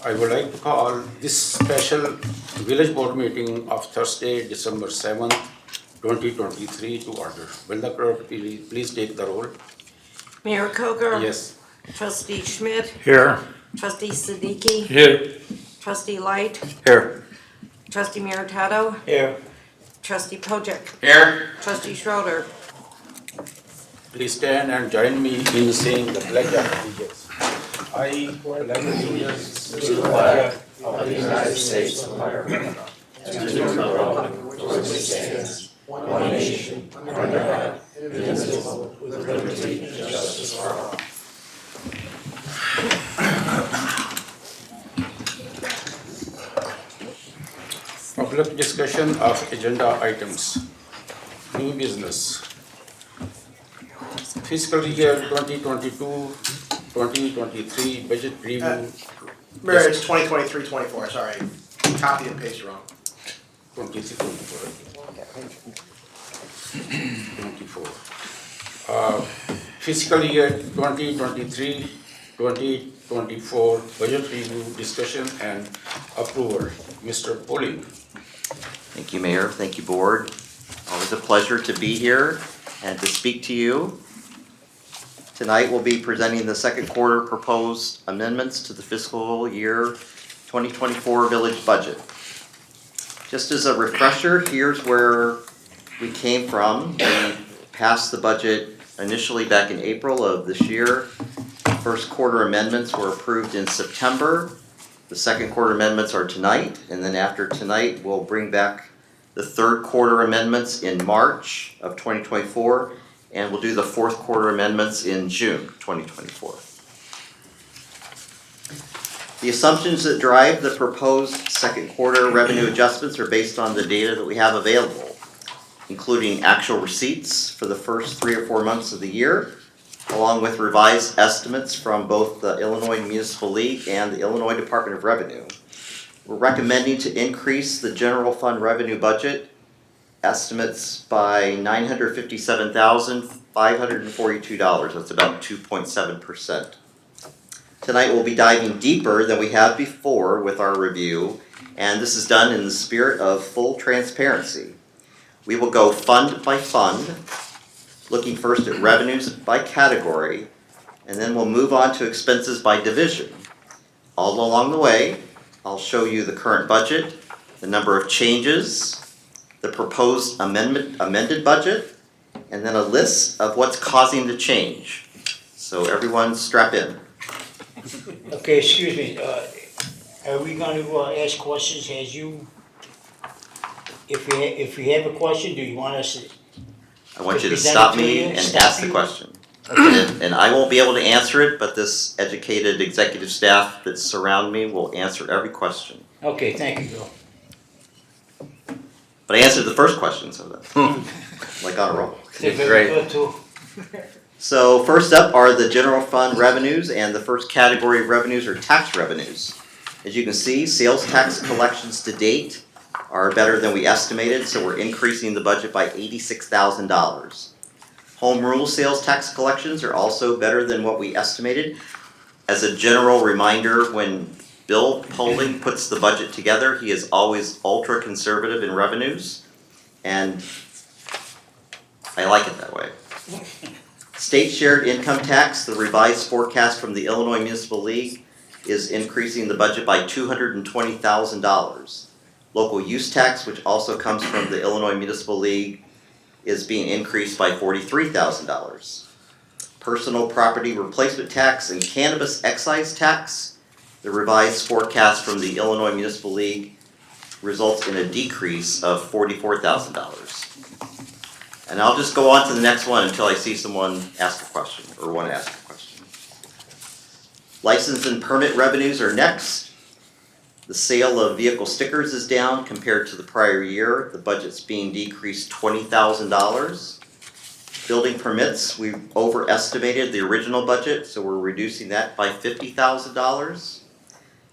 I would like to call this special village board meeting of Thursday, December 7th, 2023 to order. Will the clerk please take the roll? Mayor Coger. Yes. Trustee Schmidt. Here. Trustee Siddiqui. Here. Trustee Light. Here. Trustee Meritato. Here. Trustee Pojek. Here. Trustee Schroeder. Please stand and join me in saying the pledge of allegiance. I pledge allegiance to the flag of the United States of America, and to the republic for which it stands, one nation, under God, indivisible, with liberty and justice for all. Public discussion of agenda items. New business. Fiscal year 2022-2023 budget review. Mayor, it's 2023-24, sorry. Copy and paste wrong. 24. Fiscal year 2023-2024 budget review discussion and approval. Mr. Pauling. Thank you, Mayor. Thank you, Board. Always a pleasure to be here and to speak to you. Tonight we'll be presenting the second quarter proposed amendments to the fiscal year 2024 village budget. Just as a refresher, here's where we came from. We passed the budget initially back in April of this year. First quarter amendments were approved in September. The second quarter amendments are tonight, and then after tonight, we'll bring back the third quarter amendments in March of 2024, and we'll do the fourth quarter amendments in June 2024. The assumptions that drive the proposed second quarter revenue adjustments are based on the data that we have available, including actual receipts for the first 3 or 4 months of the year, along with revised estimates from both the Illinois Municipal League and the Illinois Department of Revenue. We're recommending to increase the general fund revenue budget estimates by $957,542. That's about 2.7%. Tonight we'll be diving deeper than we have before with our review, and this is done in the spirit of full transparency. We will go fund by fund, looking first at revenues by category, and then we'll move on to expenses by division. All along the way, I'll show you the current budget, the number of changes, the proposed amended budget, and then a list of what's causing the change. So everyone strap in. Okay, excuse me, are we going to ask questions as you, if you have a question, do you want us to? I want you to Present stop it to me you, and stop ask the you. question. And I won't be able to answer it, but this educated executive staff that surround me will answer every question. Okay, thank you, Bill. But I answered the first question, so that's like on a roll. They're very good too. So first up are the general fund revenues, and the first category of revenues are tax revenues. As you can see, sales tax collections to date are better than we estimated, so we're increasing the budget by $86,000. Home rule sales tax collections are also better than what we estimated. As a general reminder, when Bill Poling puts the budget together, he is always ultra conservative in revenues, and I like it that way. State shared income tax, the revised forecast from the Illinois Municipal League, is increasing the budget by $220,000. Local use tax, which also comes from the Illinois Municipal League, is being increased by $43,000. Personal property replacement tax and cannabis excise tax, the revised forecast from the Illinois Municipal League results in a decrease of $44,000. And I'll just go on to the next one until I see someone ask a question or want to ask a question. License and permit revenues are next. The sale of vehicle stickers is down compared to the prior year. The budget's being decreased $20,000. Building permits, we overestimated the original budget, so we're reducing that by $50,000.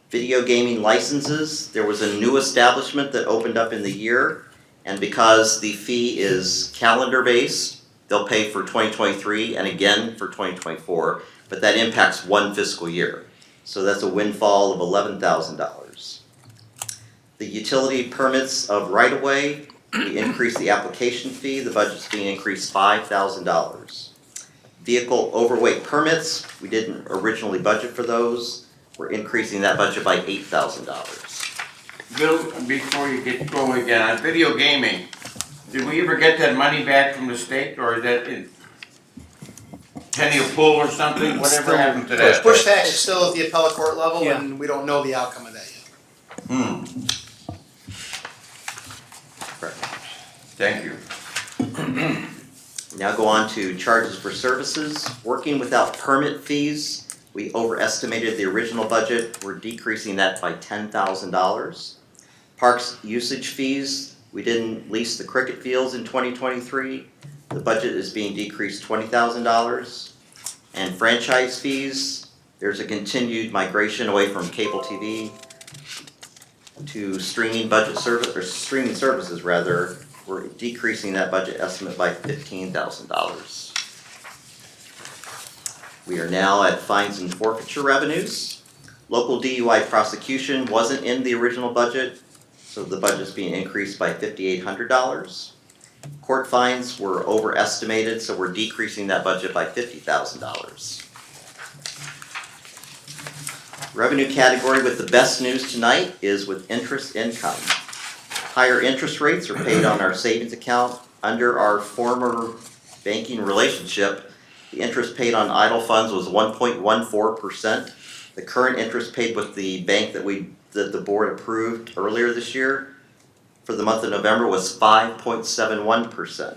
Video gaming licenses, there was a new establishment that opened up in the year, and because the fee is calendar based, they'll pay for 2023 and again for 2024, but that impacts one fiscal year. So that's a windfall of $11,000. The utility permits of right-of-way, we increased the application fee, the budget's being increased $5,000. Vehicle overweight permits, we didn't originally budget for those, we're increasing that budget by $8,000. Bill, before you get going again, on video gaming, did we ever get that money back from the state, or is that in penny a pull or something? Whatever happened to that? Push tax is still at the appellate court level, Yeah. and we don't know the outcome of that yet. Thank you. Now go on to charges for services. Working without permit fees, we overestimated the original budget. We're decreasing that by $10,000. Parks usage fees, we didn't lease the cricket fields in 2023. The budget is being decreased $20,000. And franchise fees, there's a continued migration away from cable TV to streaming streaming services rather. We're decreasing that budget estimate by $15,000. We are now at fines and forfeiture revenues. Local DUI prosecution wasn't in the original budget, so the budget's being increased by $5,800. Court fines were overestimated, so we're decreasing that budget by $50,000. Revenue category with the best news tonight is with interest income. Higher interest rates are paid on our savings account. Under our former banking relationship, the interest paid on idle funds was 1.14%. The current interest paid with the bank that the board approved earlier this year for the month of November was 5.71%.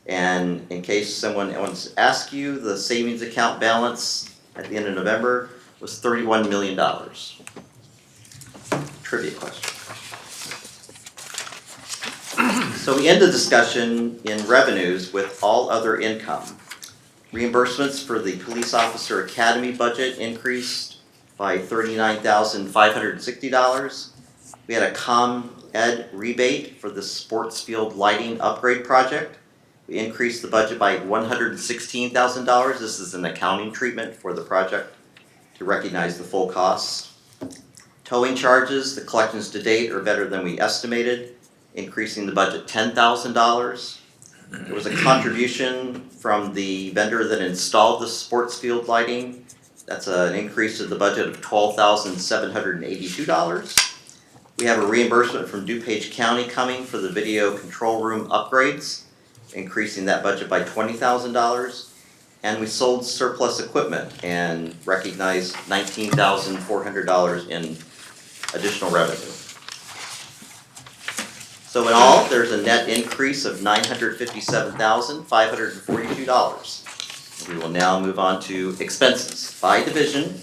And in case someone wants to ask you, the savings account balance at the end of November was $31 million. Trivia question. So we end the discussion in revenues with all other income. Reimbursements for the police officer academy budget increased by $39,560. We had a ComEd rebate for the sports field lighting upgrade project. We increased the budget by $116,000. This is an accounting treatment for the project to recognize the full costs. Towing charges, the collections to date are better than we estimated, increasing the budget $10,000. There was a contribution from the vendor that installed the sports field lighting. That's an increase to the budget of $12,782. We have a reimbursement from DuPage County coming for the video control room upgrades, increasing that budget by $20,000. And we sold surplus equipment and recognized $19,400 in additional revenue. So in all, there's a net increase of $957,542. We will now move on to expenses by division.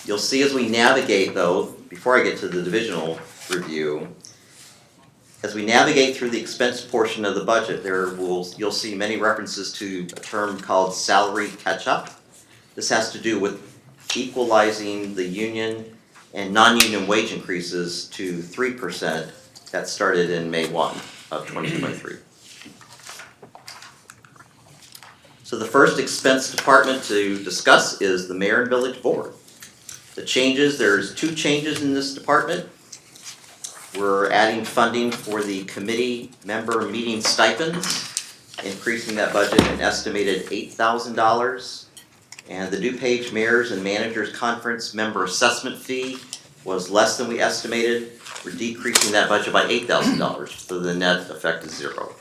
You'll see as we navigate though, before I get to the divisional review, as we navigate through the expense portion of the budget, you'll see many references to a term called salary catch-up. This has to do with equalizing the union and non-union wage increases to 3%. That started in May 1 of 2023. So the first expense department to discuss is the Mayor and Village Board. The changes, there's 2 changes in this department. We're adding funding for the committee member meeting stipends, increasing that budget an estimated $8,000. And the DuPage Mayors and Managers Conference member assessment fee was less than we estimated. We're decreasing that budget by $8,000, so the net effect is 0.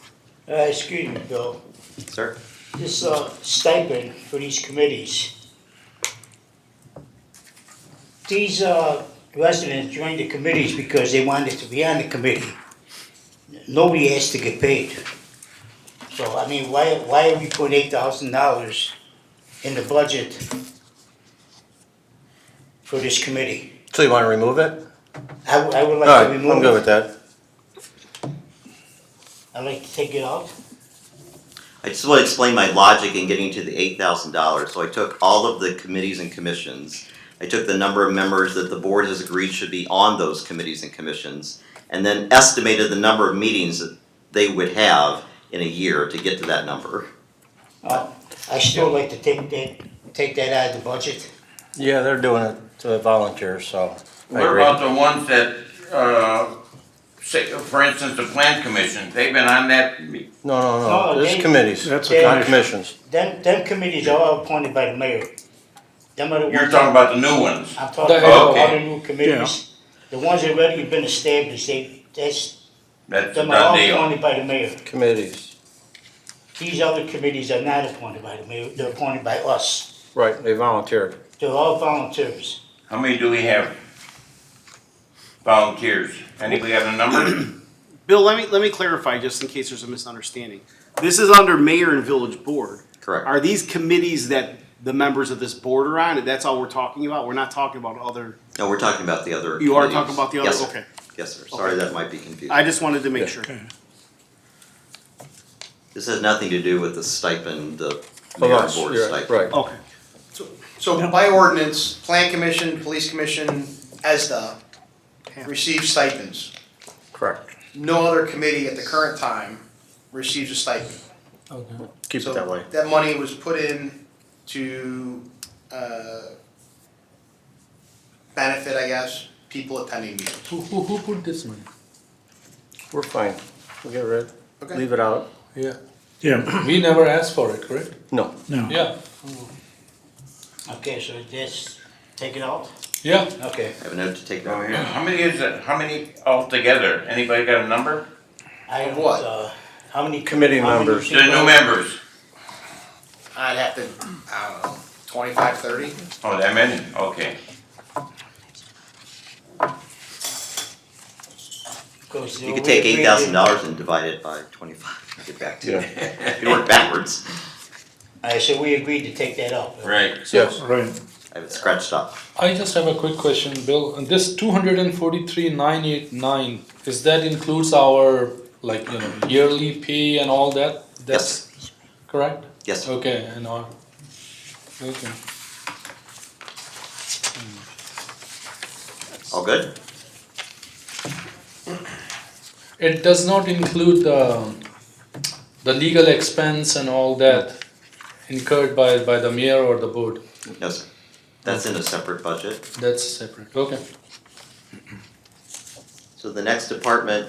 Excuse me, Bill, Sir? this stipend for these committees. These residents joined the committees because they wanted to be on the committee. Nobody asked to get paid. So, I mean, why are we putting $8,000 in the budget for this committee? So you want to remove it? I would All like right, to remove I'm good it. with that. I'd like to take it out. I just want to explain my logic in getting to the $8,000. So I took all of the committees and commissions. I took the number of members that the board has agreed should be on those committees and commissions, and then estimated the number of meetings that they would have in a year to get to that number. I still like to take that out of the budget. Yeah, they're doing it to volunteers, so. I What agree. about the ones that, say, for instance, the plan commission, they've been on that, No, No, this is they- committees, That's a not commission. commissions. Them committees are all appointed by the mayor. Them are the you're ones. talking about the new ones? I'm talking The- about Okay. all the new committees. The ones that already been established, That's a them are all done deal. appointed by the mayor. Committees, These other committees are not appointed by the mayor, they're appointed by us. right, they volunteered. They're all volunteers. How many do we have? Volunteers? Anybody have a number? Bill, let me clarify just in case there's a misunderstanding. This is under mayor and village board. Correct. Are these committees that the members of this board are on? And that's all we're talking about? We're not talking about other, No, we're talking about the other. you are committees. talking about the other? Yes, sir. Okay. Yes, sir. Sorry, that might be confusing. I just wanted to make sure. This has nothing to do with the stipend, the Of mayor and us, board you're stipend. right. Okay. Oh. So by ordinance, Plan Commission, Police Commission, ESDA receive stipends. Correct. No other committee at the current time receives a stipend. Keep it that way. So that money was put in to benefit, I guess, people attending meetings. Who put this money? We're fine. We'll get rid, Okay. leave it out. Yeah. Yeah, we never asked for it, correct? No, Yeah, Okay, so just take it out? yeah. Okay. I have a note to take Oh, note. yeah. How many is it? How many altogether? Anybody got a number? I Of don't, what? how many? Committee how many members. The new people- members? I'd have to, I don't know, 25, 30? Oh, that many? Okay. Because You could take $8,000 and divide it by 25, get back to it. You work backwards. Alright, so we agreed to take that out. Right. yes. Right. I have it scratched up. I just have a quick question, Bill. This 243,989, is that includes our, like, yearly pay and all that? That's correct? Yes, sir. Okay, and our, okay. All good? It does not include the legal expense and all that incurred by the mayor or the board. No, sir. That's in a separate budget. That's separate, okay. So the next department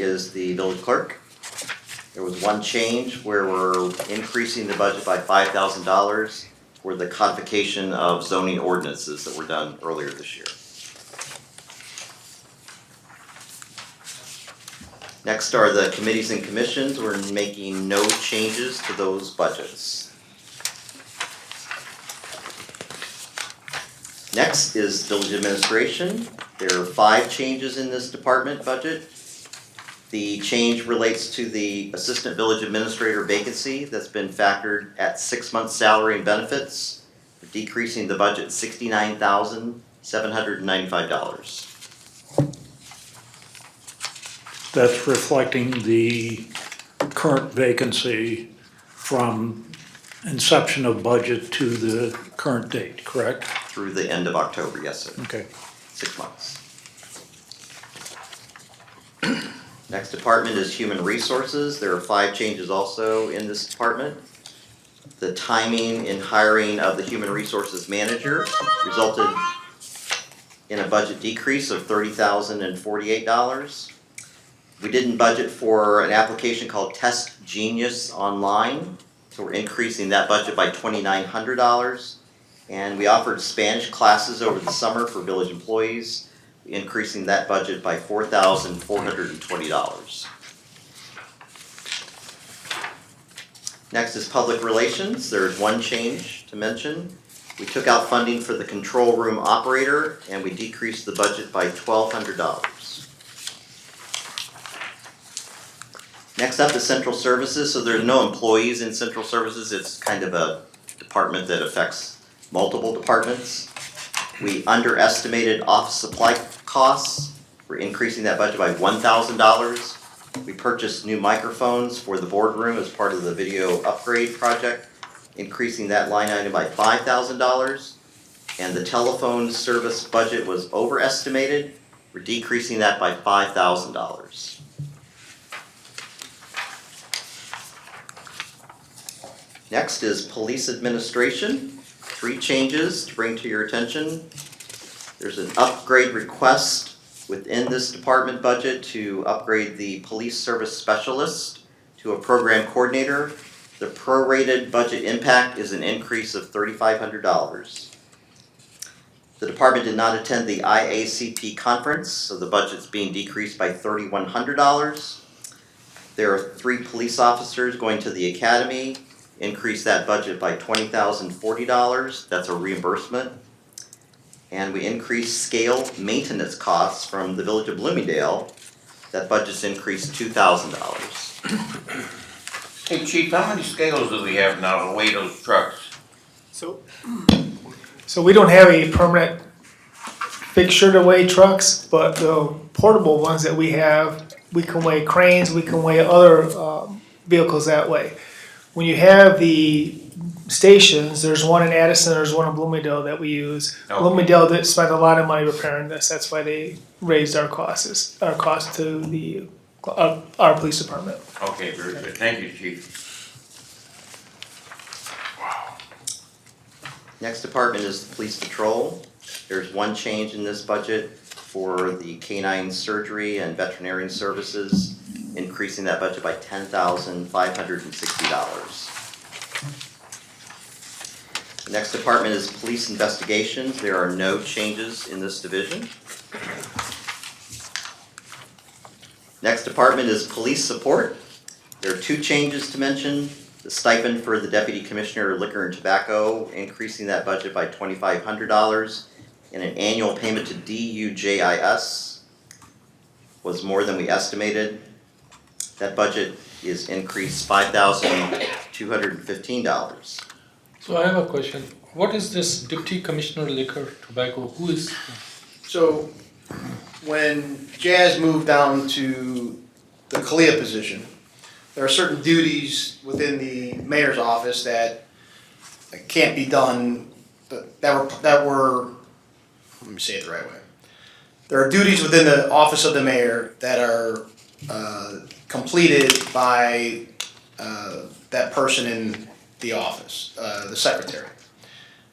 is the village clerk. There was one change where we're increasing the budget by $5,000 for the codification of zoning ordinances that were done earlier this year. Next are the committees and commissions. We're making no changes to those budgets. Next is village administration. There are 5 changes in this department budget. The change relates to the assistant village administrator vacancy that's been factored at 6 months' salary and benefits, decreasing the budget $69,795. That's reflecting the current vacancy from inception of budget to the current date, correct? Through the end of October, yes, sir. Okay. 6 months. Next department is human resources. There are 5 changes also in this department. The timing in hiring of the human resources manager resulted in a budget decrease of $30,048. We didn't budget for an application called Test Genius Online, so we're increasing that budget by $2,900. And we offered Spanish classes over the summer for village employees, increasing that budget by $4,420. Next is public relations. There's one change to mention. We took out funding for the control room operator and we decreased the budget by $1,200. Next up is central services. So there's no employees in central services. It's kind of a department that affects multiple departments. We underestimated office supply costs. We're increasing that budget by $1,000. We purchased new microphones for the boardroom as part of the video upgrade project, increasing that line item by $5,000. And the telephone service budget was overestimated. We're decreasing that by $5,000. Next is police administration. 3 changes to bring to your attention. There's an upgrade request within this department budget to upgrade the police service specialist to a program coordinator. The prorated budget impact is an increase of $3,500. The department did not attend the IACP conference, so the budget's being decreased by $3,100. There are 3 police officers going to the academy, increase that budget by $20,040, that's a reimbursement. And we increased scale maintenance costs from the Village of Bloomingdale, that budget's increased $2,000. Hey Chief, how many scales do we have now to weigh those trucks? So we don't have a permanent fixture to weigh trucks, but the portable ones that we have, we can weigh cranes, we can weigh other vehicles that way. When you have the stations, there's one in Addison, there's one in Bloomingdale that we use. Okay. Bloomingdale did spend a lot of money repairing this, that's why they raised our cost to the, our police department. Okay, very good. Thank you, Chief. Next department is the police patrol. There's 1 change in this budget for the canine surgery and veterinarian services, increasing that budget by $10,560. The next department is police investigations. There are no changes in this division. Next department is police support. There are 2 changes to mention. The stipend for the Deputy Commissioner of Liquor and Tobacco, increasing that budget by $2,500, and an annual payment to DUJIS was more than we estimated. That budget is increased $5,215. So I have a question. What is this Deputy Commissioner Liquor Tobacco? Who is? So, when Jazz moved down to the CALEA position, there are certain duties within the mayor's office that can't be done, that were, let me say it the right way. There are duties within the office of the mayor that are completed by that person in the office, the secretary.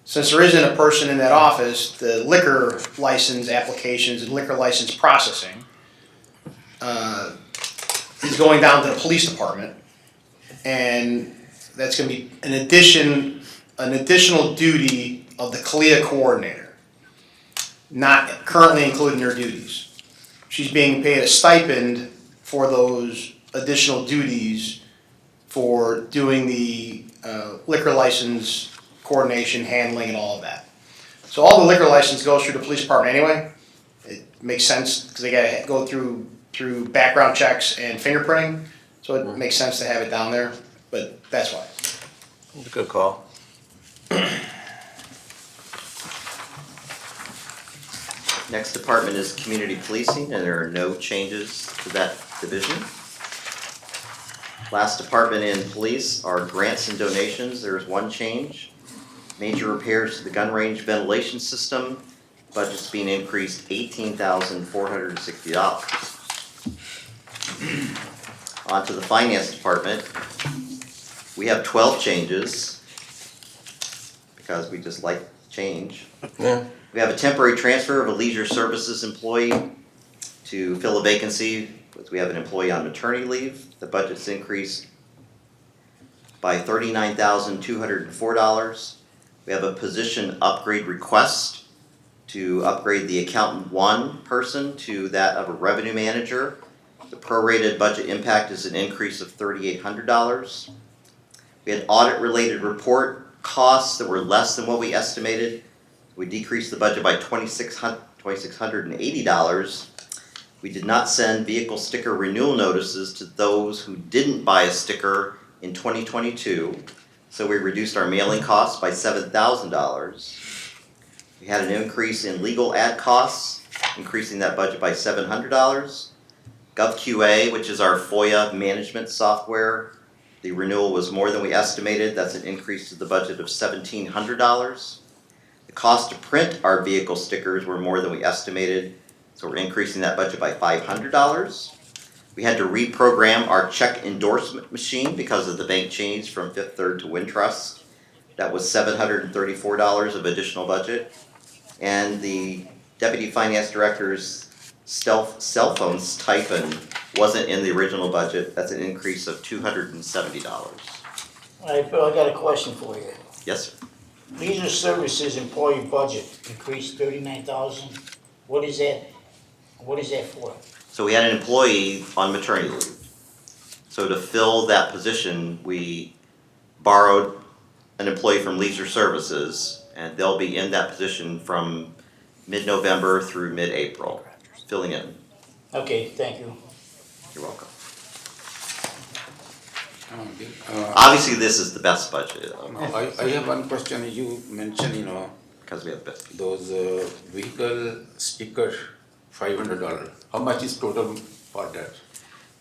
Since there isn't a person in that office, the liquor license applications and liquor license processing is going down to the police department, and that's going to be an additional duty of the CALEA coordinator, not currently included in her duties. She's being paid a stipend for those additional duties for doing the liquor license coordination, handling, and all of that. So all the liquor license goes through the police department anyway. It makes sense because they gotta go through background checks and fingerprinting, so it makes sense to have it down there, but that's why. Good call. Next department is community policing, and there are no changes to that division. Last department in police are grants and donations. There is 1 change. Major repairs to the gun range ventilation system, budget's being increased $18,460. On to the finance department. We have 12 changes because we just like change. Yeah. We have a temporary transfer of a leisure services employee to fill a vacancy. We have an employee on maternity leave. The budget's increased by $39,204. We have a position upgrade request to upgrade the accountant 1 person to that of a revenue manager. The prorated budget impact is an increase of $3,800. We had audit-related report costs that were less than what we estimated. We decreased the budget by $2,680. We did not send vehicle sticker renewal notices to those who didn't buy a sticker in 2022, so we reduced our mailing costs by $7,000. We had an increase in legal ad costs, increasing that budget by $700. GovQA, which is our FOIA management software, the renewal was more than we estimated. That's an increase to the budget of $1,700. The cost to print our vehicle stickers were more than we estimated, so we're increasing that budget by $500. We had to reprogram our check endorsement machine because of the bank change from Fifth Third to Wintrust. That was $734 of additional budget. And the Deputy Finance Director's cell phone stipend wasn't in the original budget. That's an increase of $270. All right, Bill, I got a question for you. Yes, sir. Leisure Services employee budget increased 39,000. What is that? What is that for? So we had an employee on maternity leave. So to fill that position, we borrowed an employee from Leisure Services, and they'll be in that position from mid-November through mid-April, filling in. Okay, thank you. You're welcome. Uh, Obviously, this is the best budget, no, I have one question. You mentioned, because we have best. those vehicle sticker, $500. How much is total for that?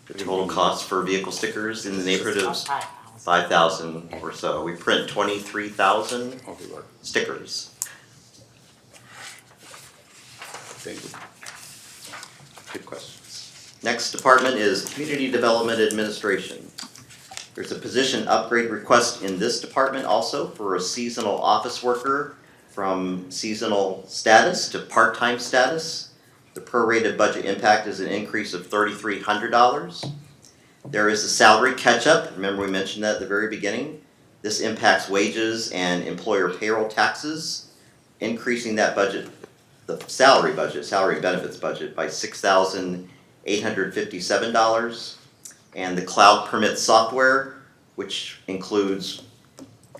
The total cost for vehicle stickers in the neighborhood of 5,000 or so. We print 23,000 Okay, got it. stickers. Thank you. Good questions. Next department is Community Development Administration. There's a position upgrade request in this department also for a seasonal office worker from seasonal status to part-time status. The prorated budget impact is an increase of $3,300. There is a salary catch-up. Remember we mentioned that at the very beginning. This impacts wages and employer payroll taxes, increasing that budget, the salary benefits budget by $6,857. And the cloud permit software, which includes,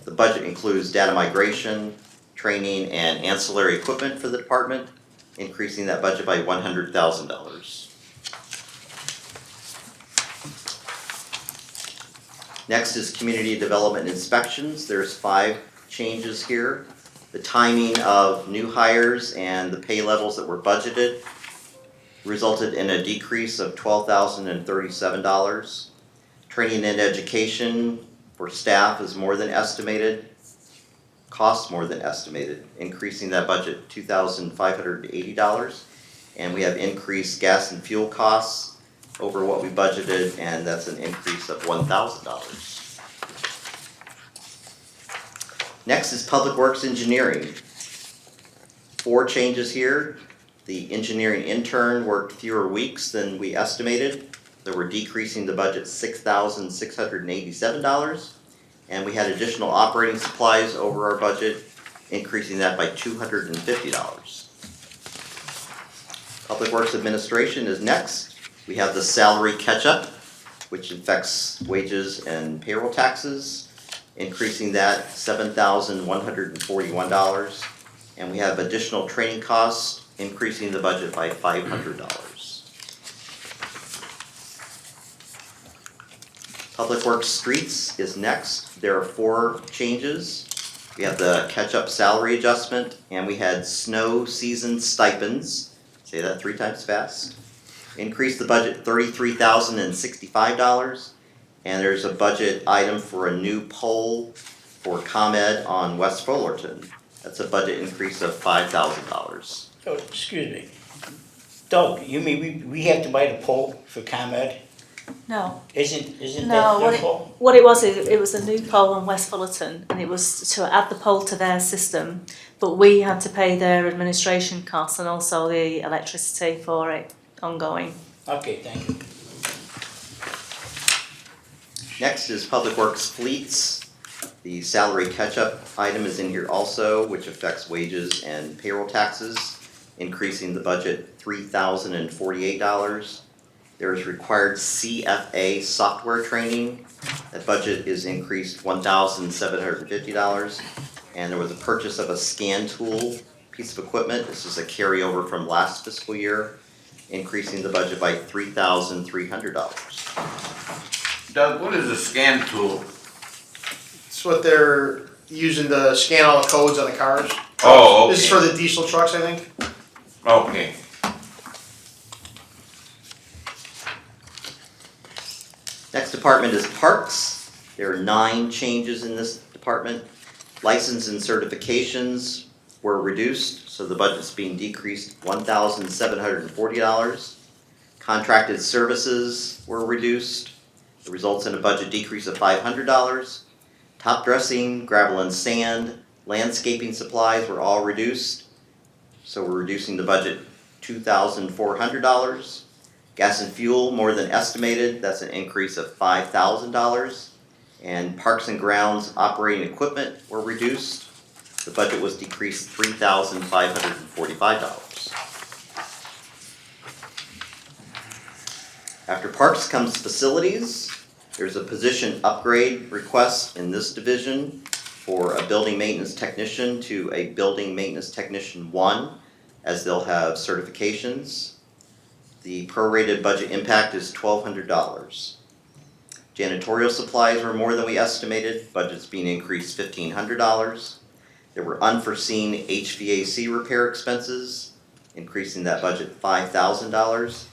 the budget includes data migration, training, and ancillary equipment for the department, increasing that budget by $100,000. Next is community development inspections. There's 5 changes here. The timing of new hires and the pay levels that were budgeted resulted in a decrease of $12,037. Training and education for staff is more than estimated, costs more than estimated, increasing that budget $2,580. And we have increased gas and fuel costs over what we budgeted, and that's an increase of $1,000. Next is Public Works Engineering. 4 changes here. The engineering intern worked fewer weeks than we estimated, so we're decreasing the budget $6,687. And we had additional operating supplies over our budget, increasing that by $250. Public Works Administration is next. We have the salary catch-up, which affects wages and payroll taxes, increasing that $7,141. And we have additional training costs, increasing the budget by $500. Public Works Streets is next. There are 4 changes. We have the catch-up salary adjustment, and we had snow season stipends. Say that 3 times fast. Increased the budget $33,065. And there's a budget item for a new pole for ComEd on West Fullerton. That's a budget increase of $5,000. Oh, excuse me. Doug, you mean we have to buy the pole for ComEd? No. Isn't No, that their pole? what it was, it was a new pole on West Fullerton, and it was to add the pole to their system, but we had to pay their administration costs and also the electricity for it ongoing. Okay, thank you. Next is Public Works Fleets. The salary catch-up item is in here also, which affects wages and payroll taxes, increasing the budget $3,048. There is required CFA software training. That budget is increased $1,750. And there was a purchase of a scan tool piece of equipment. This is a carryover from last fiscal year, increasing the budget by $3,300. Doug, what is a scan tool? It's what they're using to scan all the codes on the cars. Oh, okay. This is for the diesel trucks, I think. Okay. Next department is Parks. There are 9 changes in this department. License and certifications were reduced, so the budget's being decreased $1,740. Contracted services were reduced. It results in a budget decrease of $500. Top dressing, gravel and sand, landscaping supplies were all reduced. So we're reducing the budget $2,400. Gas and fuel more than estimated, that's an increase of $5,000. And parks and grounds operating equipment were reduced. The budget was decreased $3,545. After parks comes facilities. There's a position upgrade request in this division for a building maintenance technician to a building maintenance technician 1, as they'll have certifications. The prorated budget impact is $1,200. Janitorial supplies were more than we estimated, budget's being increased $1,500. There were unforeseen HVAC repair expenses, increasing that budget $5,000.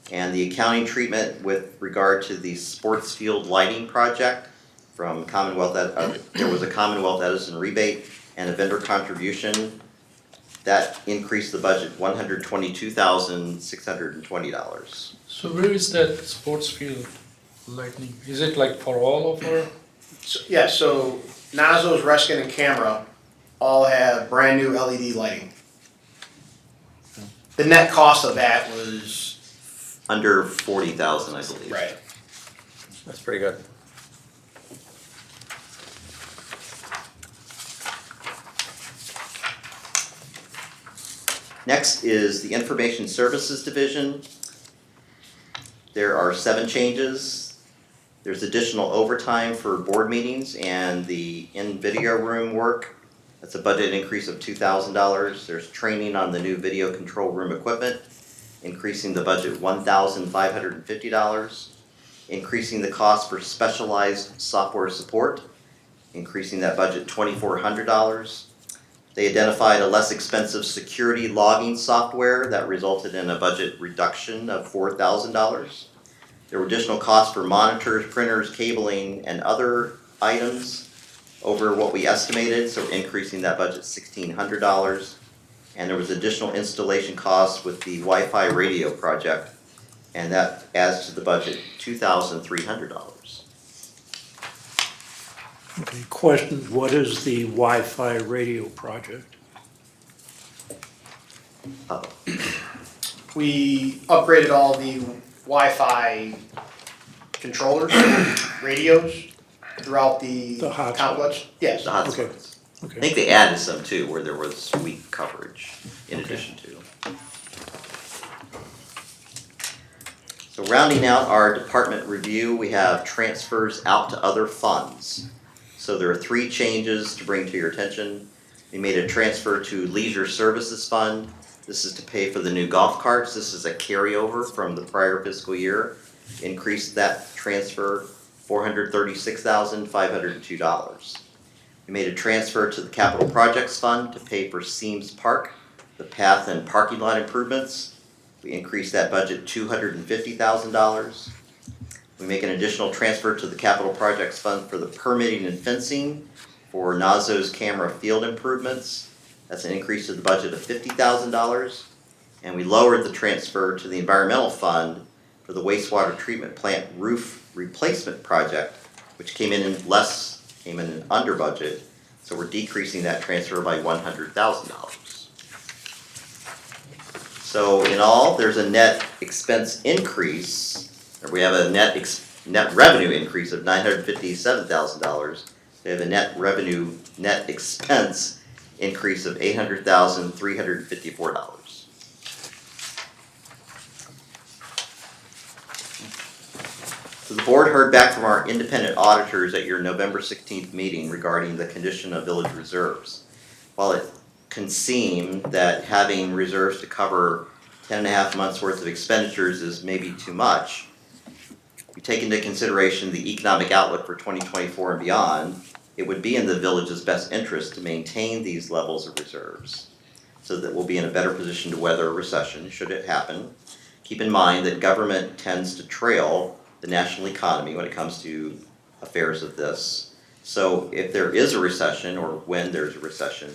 And the accounting treatment with regard to the sports field lighting project from Commonwealth, there was a Commonwealth Edison rebate and a vendor contribution. That increased the budget $122,620. So where is that sports field lighting? Is it like for all of our? So Nazo's, Reskin, and Camera all have brand new LED lighting. The net cost of that was Under $40,000, I believe. right. That's pretty good. Next is the Information Services Division. There are 7 changes. There's additional overtime for board meetings and the in-video room work. That's a budget increase of $2,000. There's training on the new video control room equipment, increasing the budget $1,550. Increasing the cost for specialized software support, increasing that budget $2,400. They identified a less expensive security logging software that resulted in a budget reduction of $4,000. There were additional costs for monitors, printers, cabling, and other items over what we estimated, so increasing that budget $1,600. And there was additional installation costs with the Wi-Fi radio project, and that adds to the budget $2,300. Okay, question, what is the Wi-Fi radio project? We upgraded all the Wi-Fi controllers, radios throughout the hotspot. complex. Yes. The hotspots. I Okay, think they added some too, where there was weak coverage in addition to. So rounding out our department review, we have transfers out to other funds. So there are 3 changes to bring to your attention. We made a transfer to Leisure Services Fund. This is to pay for the new golf carts. This is a carryover from the prior fiscal year. Increased that transfer $436,502. We made a transfer to the Capital Projects Fund to pay for Seams Park, the path and parking lot improvements. We increased that budget $250,000. We make an additional transfer to the Capital Projects Fund for the permitting and fencing for Nazo's camera field improvements. That's an increase to the budget of $50,000. And we lowered the transfer to the Environmental Fund for the wastewater treatment plant roof replacement project, which came in under budget. So we're decreasing that transfer by $100,000. So in all, there's a net expense increase, or we have a net revenue increase of $957,000. We have a net expense increase of $800,354. So the board heard back from our independent auditors at your November 16th meeting regarding the condition of village reserves. While it can seem that having reserves to cover 10.5 months worth of expenditures is maybe too much, we take into consideration the economic outlook for 2024 and beyond, it would be in the village's best interest to maintain these levels of reserves so that we'll be in a better position to weather a recession should it happen. Keep in mind that government tends to trail the national economy when it comes to affairs of this. So if there is a recession, or when there's a recession,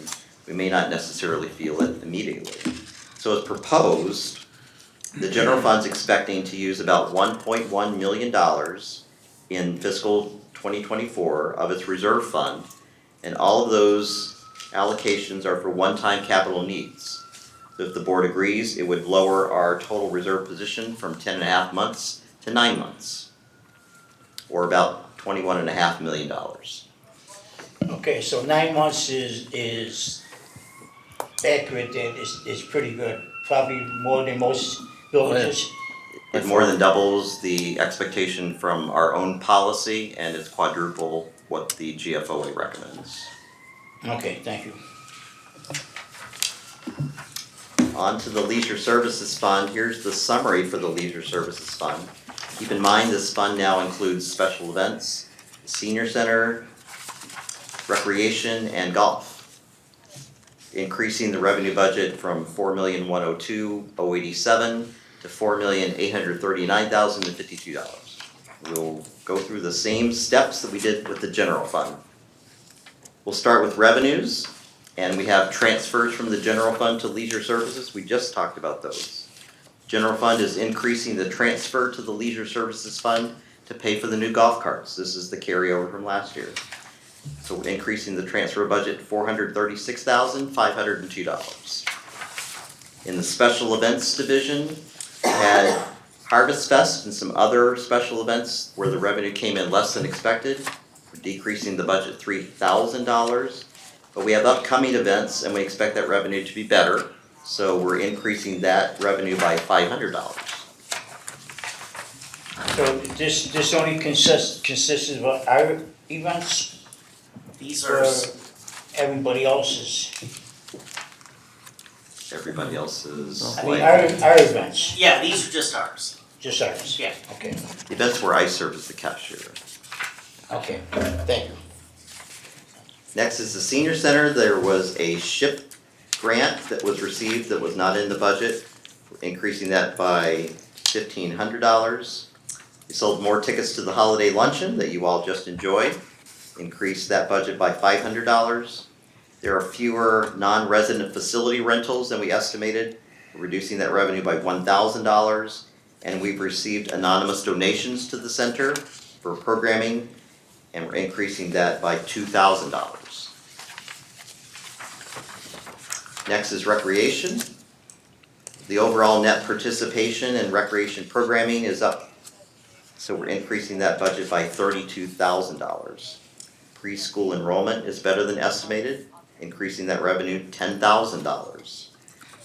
we may not necessarily feel it immediately. So as proposed, the general fund's expecting to use about $1.1 million in fiscal 2024 of its reserve fund, and all of those allocations are for one-time capital needs. So if the board agrees, it would lower our total reserve position from 10.5 months to 9 months, or about $21.5 million. Okay, so 9 months is accurate, and is pretty good, probably more than most villages. It more than doubles the expectation from our own policy, and it's quadruple what the GFOA recommends. Okay, thank you. On to the Leisure Services Fund. Here's the summary for the Leisure Services Fund. Keep in mind, this fund now includes special events, senior center, recreation, and golf. Increasing the revenue budget from $4,102,087 to $4,839,052. We'll go through the same steps that we did with the general fund. We'll start with revenues, and we have transfers from the general fund to leisure services. We just talked about those. General fund is increasing the transfer to the leisure services fund to pay for the new golf carts. This is the carryover from last year. So we're increasing the transfer budget $436,502. In the special events division, we had Harvest Fest and some other special events where the revenue came in less than expected. We're decreasing the budget $3,000, but we have upcoming events and we expect that revenue to be better. So we're increasing that revenue by $500. So this only consists of our events? These Or are, everybody else's? Everybody else's. I mean, our events, yeah, these are just ours. just ours? Yeah. Okay, Events where I serve as the cashier. okay, thank you. Next is the senior center. There was a SHIP grant that was received that was not in the budget. We're increasing that by $1,500. We sold more tickets to the holiday luncheon that you all just enjoyed. Increased that budget by $500. There are fewer non-resident facility rentals than we estimated, reducing that revenue by $1,000. And we've received anonymous donations to the center for programming, and we're increasing that by $2,000. Next is recreation. The overall net participation in recreation programming is up, so we're increasing that budget by $32,000. Preschool enrollment is better than estimated, increasing that revenue $10,000.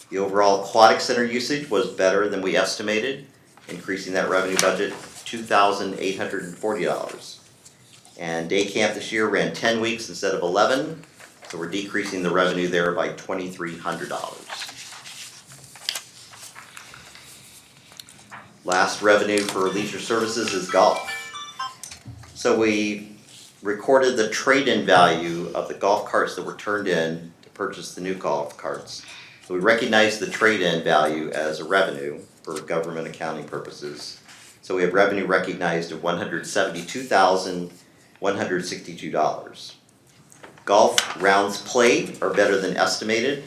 The overall aquatic center usage was better than we estimated, increasing that revenue budget $2,840. And day camp this year ran 10 weeks instead of 11, so we're decreasing the revenue there by $2,300. Last revenue for leisure services is golf. So we recorded the trade-in value of the golf carts that were turned in to purchase the new golf carts. So we recognize the trade-in value as a revenue for government accounting purposes. So we have revenue recognized of $172,162. Golf rounds played are better than estimated,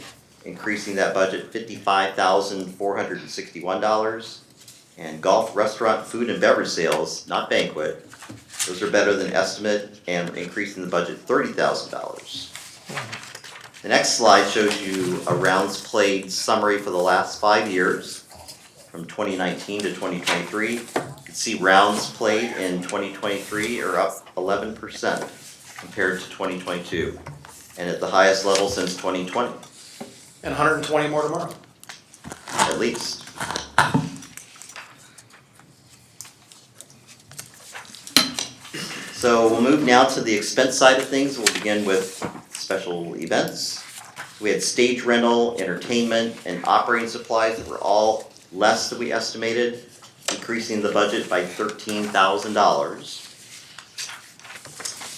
increasing that budget $55,461. And golf restaurant food and beverage sales, not banquet, those are better than estimate and increasing the budget $30,000. The next slide shows you a rounds played summary for the last 5 years, from 2019 to 2023. You can see rounds played in 2023 are up 11% compared to 2022, and at the highest level since 2020, And 120 more tomorrow. at least. So we'll move now to the expense side of things. We'll begin with special events. We had stage rental, entertainment, and operating supplies that were all less than we estimated, increasing the budget by $13,000.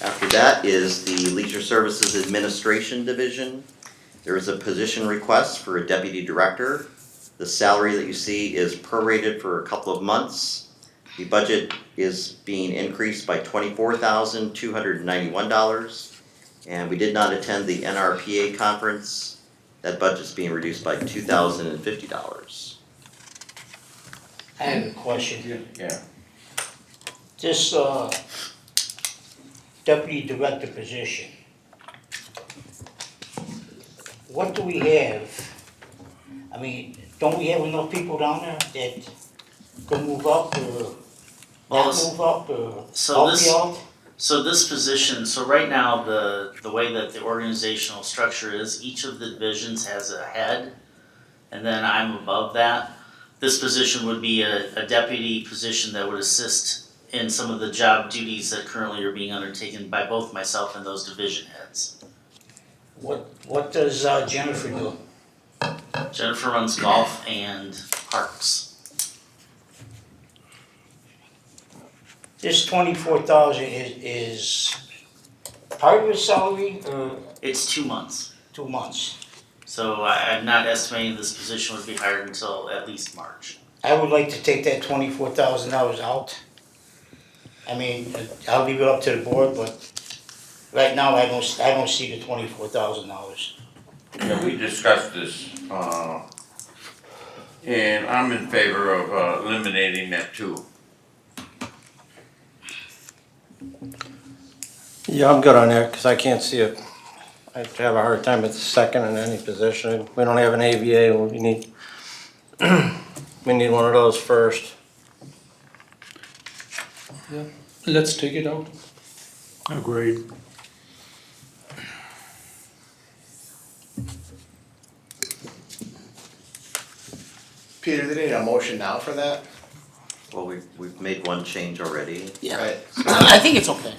After that is the Leisure Services Administration Division. There is a position request for a deputy director. The salary that you see is prorated for a couple of months. The budget is being increased by $24,291. And we did not attend the NRPA conference. That budget's being reduced by $2,050. I have a question. Yeah. This deputy director position. What do we have? I mean, don't we have enough people down there that can move up or Well, not move up or so help this- you out? So this position, so right now, the way that the organizational structure is, each of the divisions has a head, and then I'm above that. This position would be a deputy position that would assist in some of the job duties that currently are being undertaken by both myself and those division heads. What does Jennifer do? Jennifer runs golf and parks. This 24,000 is part of his salary or It's 2 months. 2 months? So I'm not estimating this position would be hired until at least March. I would like to take that $24,000 out. I mean, I'll leave it up to the board, but right now I don't see the $24,000. Yeah, we discussed this, and I'm in favor of eliminating that too. Yeah, I'm good on that, because I can't see it. I have a hard time at the second in any position. We don't have an AVA, we need, we need one of those first. Let's take it out. Agreed. Peter, they need a motion now for that? Well, we've made one change already. Right. I think it's okay.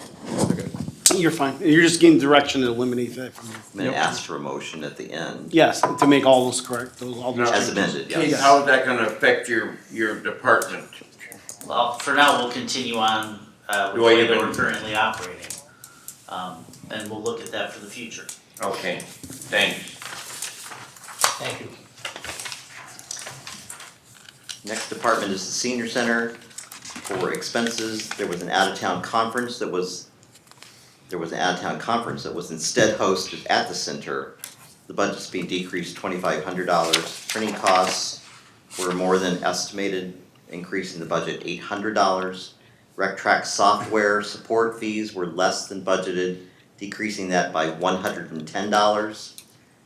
You're fine. You're just getting direction to eliminate that from you. Then ask for a motion at the end. Yes, to make all those correct, all those As changes. amended, Keith, yes. how is that gonna affect your department? Well, for now, we'll continue on with The the way way you've that been- we're currently operating. And we'll look at that for the future. Okay, thanks. Thank you. Next department is the senior center. For expenses, there was an out-of-town conference that was instead hosted at the center. The budget's being decreased $2,500. Printing costs were more than estimated, increasing the budget $800. RecTrack software support fees were less than budgeted, decreasing that by $110.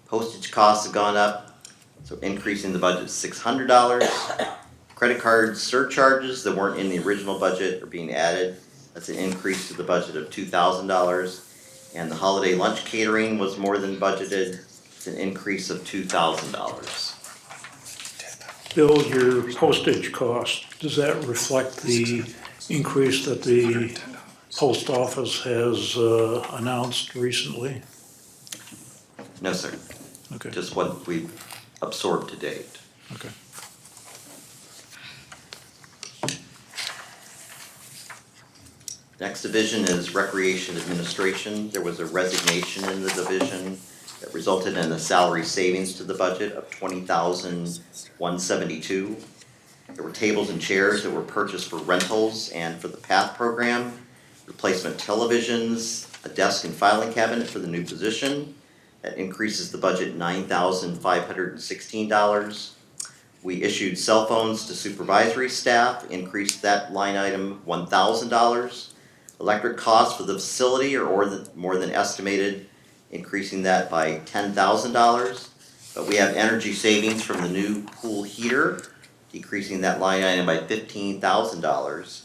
Postage costs have gone up, so increasing the budget $600. Credit card surcharges that weren't in the original budget are being added. That's an increase to the budget of $2,000. And the holiday lunch catering was more than budgeted. It's an increase of $2,000. Bill, your postage cost, does that reflect the increase that the post office has announced recently? No, sir. Okay, Just what we've absorbed to date. okay. Next division is Recreation Administration. There was a resignation in the division that resulted in a salary savings to the budget of $20,172. There were tables and chairs that were purchased for rentals and for the PATH program, replacement televisions, a desk and filing cabinet for the new position. That increases the budget $9,516. We issued cell phones to supervisory staff, increased that line item $1,000. Electric costs for the facility are more than estimated, increasing that by $10,000. But we have energy savings from the new pool heater, decreasing that line item by $15,000.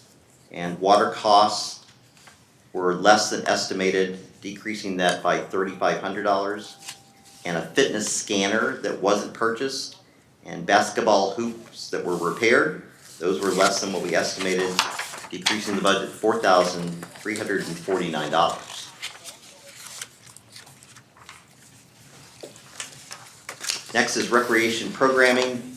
And water costs were less than estimated, decreasing that by $3,500. And a fitness scanner that wasn't purchased, and basketball hoops that were repaired, those were less than what we estimated, decreasing the budget $4,349. Next is recreation programming.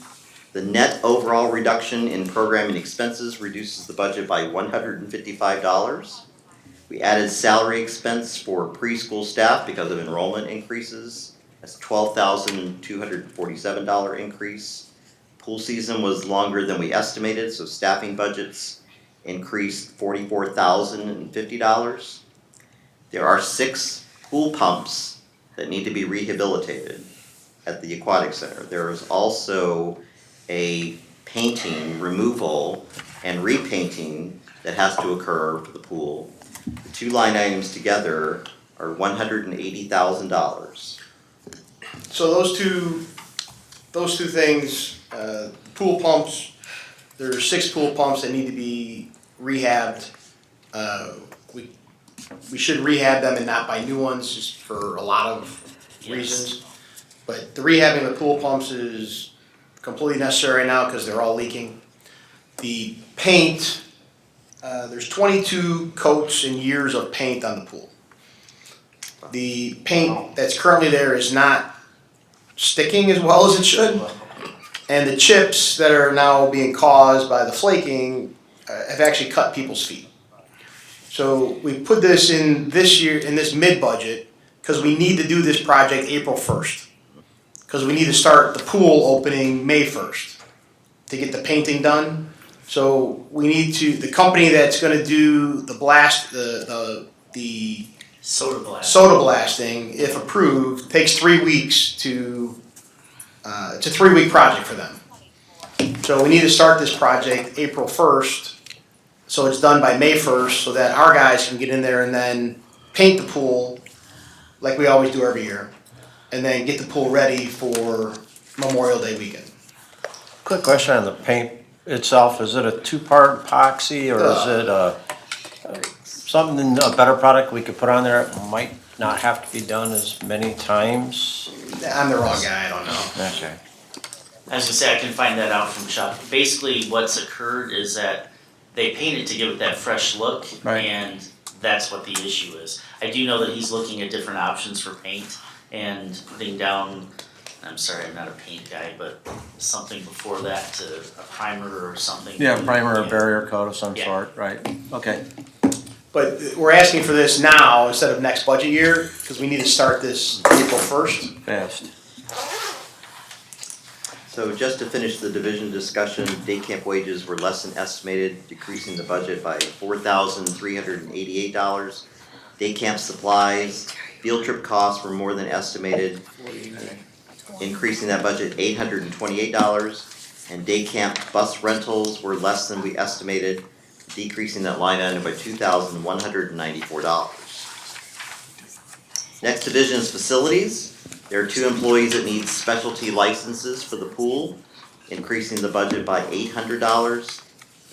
The net overall reduction in programming expenses reduces the budget by $155. We added salary expense for preschool staff because of enrollment increases. That's $12,247 increase. Pool season was longer than we estimated, so staffing budgets increased $44,050. There are 6 pool pumps that need to be rehabilitated at the aquatic center. There is also a painting, removal, and repainting that has to occur for the pool. The two line items together are $180,000. So those two things, pool pumps, there's 6 pool pumps that need to be rehabbed. We should rehab them and not buy new ones, just for a lot of reasons. But the rehabbing of the pool pumps is completely necessary now because they're all leaking. The paint, there's 22 coats and years of paint on the pool. The paint that's currently there is not sticking as well as it should. And the chips that are now being caused by the flaking have actually cut people's feet. So we put this in this year, in this mid-budget, because we need to do this project April 1st. Because we need to start the pool opening May 1st to get the painting done. So we need to, the company that's gonna do the blast, the Soda blast. soda blasting, if approved, takes 3 weeks to, it's a 3-week project for them. So we need to start this project April 1st, so it's done by May 1st, so that our guys can get in there and then paint the pool like we always do every year, and then get the pool ready for Memorial Day weekend. Quick question on the paint itself. Is it a 2-part epoxy or is it something, a better product we could put on there? It might not have to be done as many times. I'm the wrong guy, I don't know. Okay. I was gonna say, I can find that out from Chuck. Basically, what's occurred is that they painted to give it that fresh look, Right. and that's what the issue is. I do know that he's looking at different options for paint and putting down, I'm sorry, I'm not a paint guy, but something before that to a primer or something. Yeah, primer or barrier coat of some Yeah. sort, right? Okay. But we're asking for this now instead of next budget year, because we need to start this April 1st. Fast. So just to finish the division discussion, day camp wages were less than estimated, decreasing the budget by $4,388. Day camp supplies, field trip costs were more than estimated, increasing that budget $828. And day camp bus rentals were less than we estimated, decreasing that line item by $2,194. Next division is facilities. There are 2 employees that need specialty licenses for the pool, increasing the budget by $800.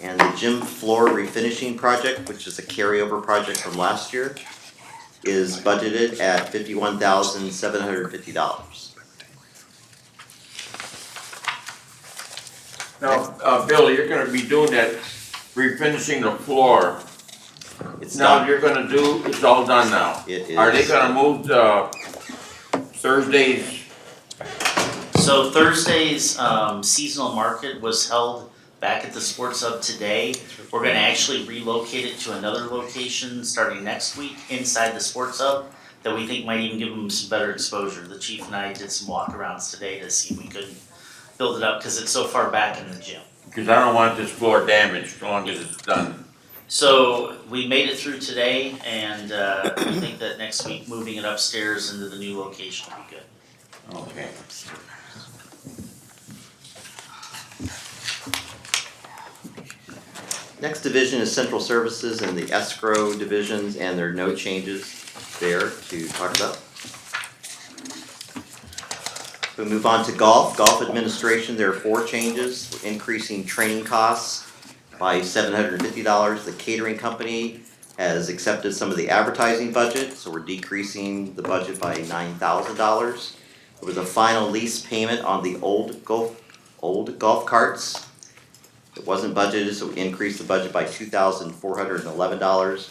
And the gym floor refinishing project, which is a carryover project from last year, is budgeted at $51,750. Now, Bill, you're gonna be doing that, refinishing the floor. It's Now, done. you're gonna do, it's all done now. It is. Are they gonna move Thursdays? So Thursday's seasonal market was held back at the Sports Hub today. We're gonna actually relocate it to another location starting next week inside the Sports Hub that we think might even give them some better exposure. The chief and I did some walkarounds today to see if we could build it up, cause it's so far back in the gym. Cause I don't want this floor damaged as long as it's done. So we made it through today, and I think that next week, moving it upstairs into the new location will be good. Okay. Next division is central services and the escrow divisions, and there are no changes there to talk about. We move on to golf administration. There are 4 changes. We're increasing training costs by $750. The catering company has accepted some of the advertising budget, so we're decreasing the budget by $9,000. There was a final lease payment on the old golf carts. It wasn't budgeted, so we increased the budget by $2,411.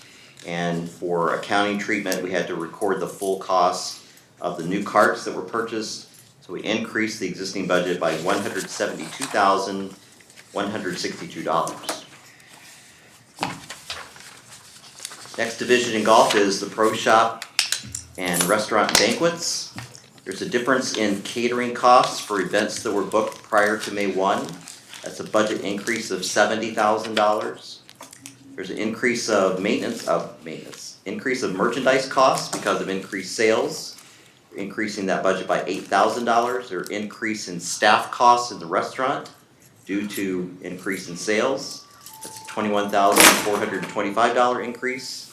And for accounting treatment, we had to record the full cost of the new carts that were purchased. So we increased the existing budget by $172,162. Next division in golf is the pro shop and restaurant and banquets. There's a difference in catering costs for events that were booked prior to May 1. That's a budget increase of $70,000. There's an increase of increase of merchandise costs because of increased sales, increasing that budget by $8,000. There's an increase in staff costs in the restaurant due to increase in sales. That's a $21,425 increase.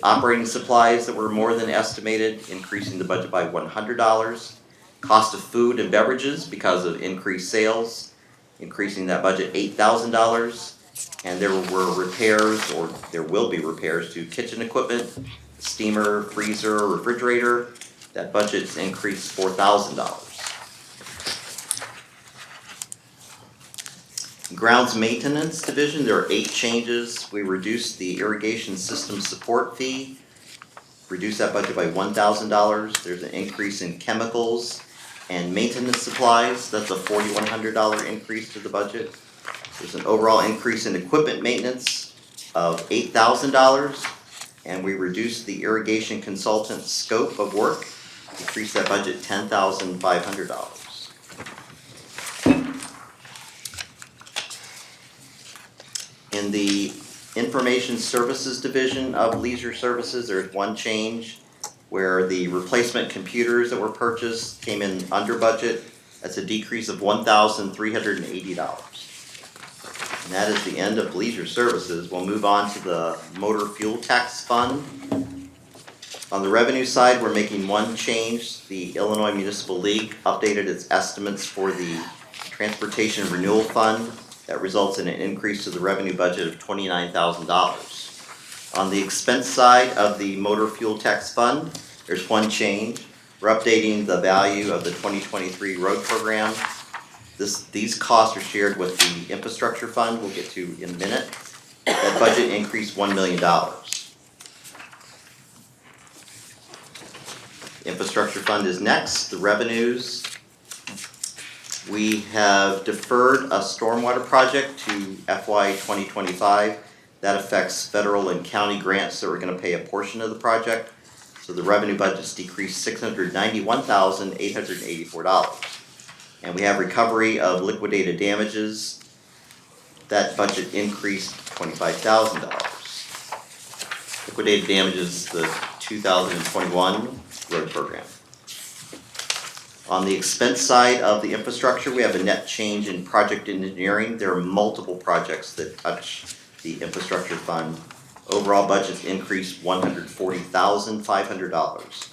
Operating supplies that were more than estimated, increasing the budget by $100. Cost of food and beverages because of increased sales, increasing that budget $8,000. And there were repairs, or there will be repairs to kitchen equipment, steamer, freezer, refrigerator. That budget's increased $4,000. Grounds Maintenance Division, there are 8 changes. We reduced the irrigation system support fee, reduced that budget by $1,000. There's an increase in chemicals and maintenance supplies. That's a $4,100 increase to the budget. There's an overall increase in equipment maintenance of $8,000. And we reduced the irrigation consultant scope of work, decreased that budget $10,500. In the Information Services Division of Leisure Services, there's one change where the replacement computers that were purchased came in under budget. That's a decrease of $1,380. And that is the end of Leisure Services. We'll move on to the Motor Fuel Tax Fund. On the revenue side, we're making one change. The Illinois Municipal League updated its estimates for the Transportation Renewal Fund. That results in an increase to the revenue budget of $29,000. On the expense side of the Motor Fuel Tax Fund, there's one change. We're updating the value of the 2023 road program. These costs are shared with the Infrastructure Fund, we'll get to in a minute. That budget increased $1 million. Infrastructure Fund is next. The revenues. We have deferred a stormwater project to FY 2025. That affects federal and county grants, so we're gonna pay a portion of the project. So the revenue budget's decreased $691,884. And we have recovery of liquidated damages. That budget increased $25,000. Liquidated damages, the 2021 road program. On the expense side of the infrastructure, we have a net change in project engineering. There are multiple projects that touch the infrastructure fund. Overall budgets increased $140,500.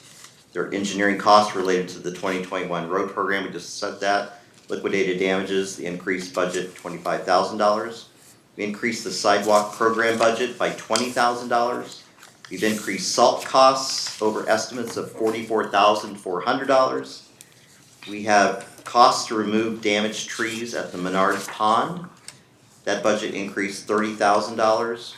There are engineering costs related to the 2021 road program, we just said that. Liquidated damages, the increased budget $25,000. We increased the sidewalk program budget by $20,000. We've increased salt costs over estimates of $44,400. We have costs to remove damaged trees at the Menard Pond. That budget increased $30,000.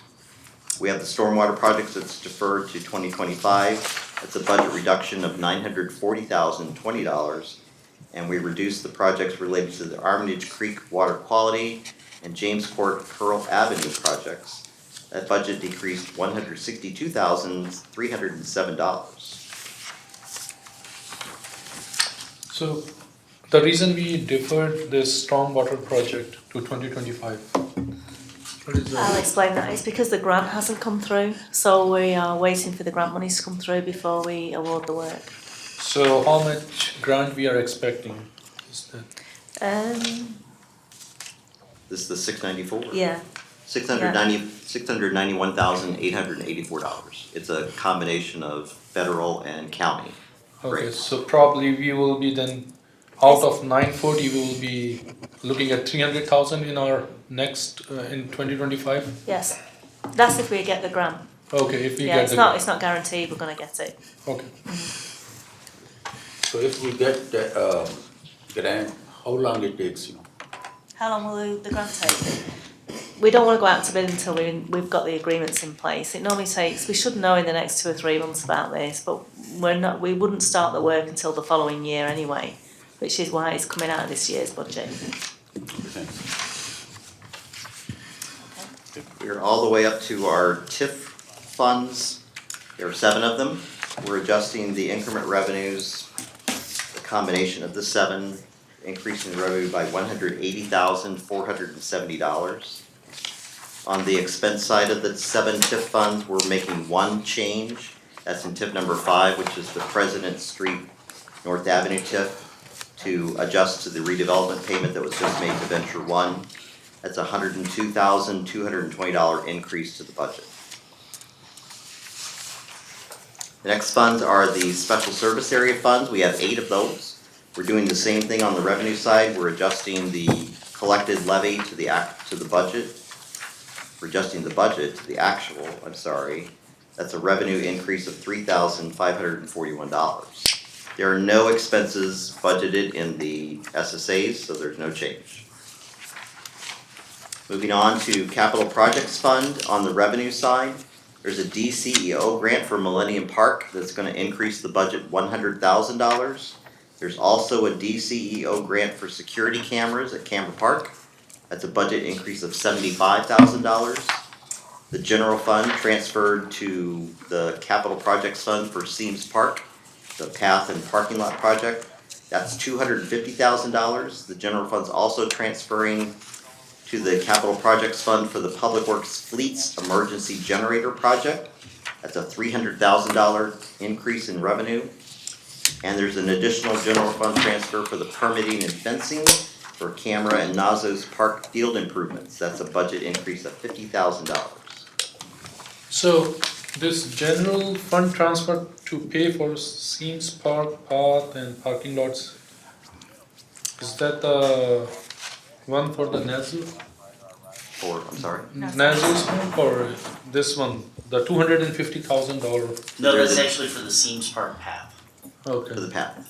We have the stormwater projects that's deferred to 2025. That's a budget reduction of $940,020. And we reduced the projects related to the Armitage Creek water quality and James Court Pearl Avenue projects. That budget decreased $162,307. So the reason we deferred this stormwater project to 2025, what is I'll that? explain that. It's because the grant hasn't come through, so we are waiting for the grant monies to come through before we award the work. So how much grant we are expecting? Is that? This is the 694? Yeah. $691,884. It's a combination of federal and county. Okay, Great. so probably we will be then, out of 940, we will be looking at 300,000 in our next, in 2025? Yes. That's if we get the grant. Okay, if we Yeah, get it's the. not, it's not guaranteed we're gonna get it. Okay. So if we get the grant, how long it takes, How long will the grant take? We don't wanna go out to bid until we've got the agreements in place. It normally takes, we should know in the next 2 or 3 months about this, but we wouldn't start the work until the following year anyway, which is why it's coming out of this year's budget. We're all the way up to our TIF funds. There are 7 of them. We're adjusting the increment revenues, the combination of the 7, increasing the revenue by $180,470. On the expense side of the 7 TIF funds, we're making one change. That's in TIF number 5, which is the President Street North Avenue TIF, to adjust to the redevelopment payment that was just made to Venture One. That's a $102,220 increase to the budget. The next funds are the special service area funds. We have 8 of those. We're doing the same thing on the revenue side. We're adjusting the collected levy to the budget. We're adjusting the budget to the actual, I'm sorry. That's a revenue increase of $3,541. There are no expenses budgeted in the SSAs, so there's no change. Moving on to capital projects fund on the revenue side. There's a DCEO grant for Millennium Park that's gonna increase the budget $100,000. There's also a DCEO grant for security cameras at Canberra Park. That's a budget increase of $75,000. The general fund transferred to the capital projects fund for Seams Park, the path and parking lot project. That's $250,000. The general fund's also transferring to the capital projects fund for the Public Works Fleets Emergency Generator Project. That's a $300,000 increase in revenue. And there's an additional general fund transfer for the permitting and fencing for Camera and Nazos Park field improvements. That's a budget increase of $50,000. So this general fund transfer to pay for Seams Park, path and parking lots, is that the one for the Nazu? I'm sorry? Nazu's one or this one, the $250,000? No, that's actually for the Seams Park path. Okay. For the path.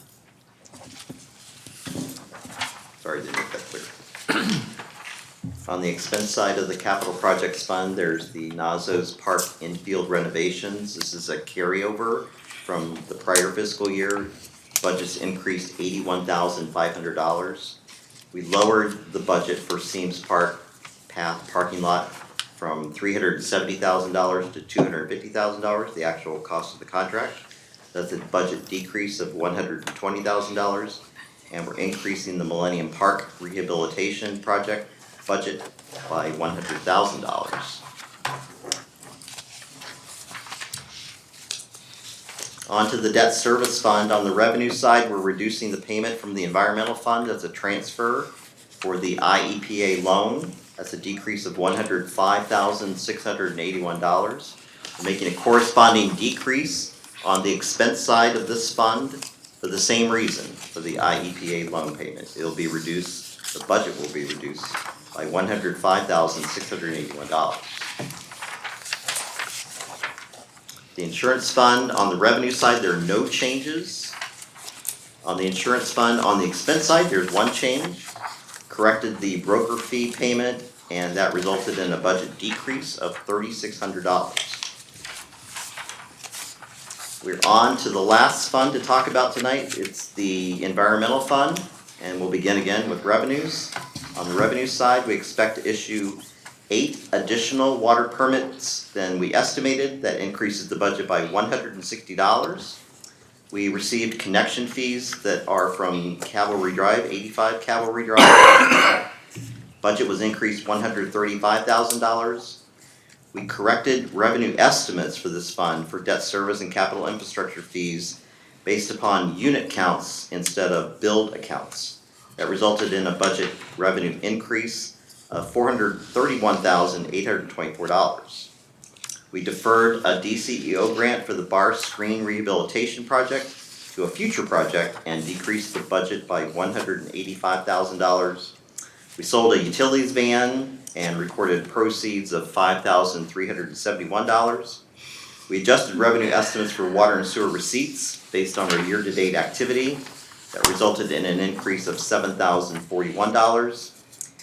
Sorry, didn't make that clear. On the expense side of the capital projects fund, there's the Nazos Park infield renovations. This is a carryover from the prior fiscal year. Budget's increased $81,500. We lowered the budget for Seams Park path parking lot from $370,000 to $250,000, the actual cost of the contract. That's a budget decrease of $120,000. And we're increasing the Millennium Park rehabilitation project budget by $100,000. On to the debt service fund. On the revenue side, we're reducing the payment from the environmental fund. That's a transfer for the IEPA loan. That's a decrease of $105,681. We're making a corresponding decrease on the expense side of this fund for the same reason, for the IEPA loan payment. It'll be reduced, the budget will be reduced by $105,681. The insurance fund, on the revenue side, there are no changes. On the insurance fund, on the expense side, there's one change. Corrected the broker fee payment, and that resulted in a budget decrease of $3,600. We're on to the last fund to talk about tonight. It's the environmental fund, and we'll begin again with revenues. On the revenue side, we expect to issue 8 additional water permits than we estimated. That increases the budget by $160. We received connection fees that are from Cavalry Drive, 85 Cavalry Drive. Budget was increased $135,000. We corrected revenue estimates for this fund for debt service and capital infrastructure fees based upon unit counts instead of billed accounts. That resulted in a budget revenue increase of $431,824. We deferred a DCEO grant for the bar screen rehabilitation project to a future project and decreased the budget by $185,000. We sold a utilities van and recorded proceeds of $5,371. We adjusted revenue estimates for water and sewer receipts based on our year-to-date activity. That resulted in an increase of $7,041.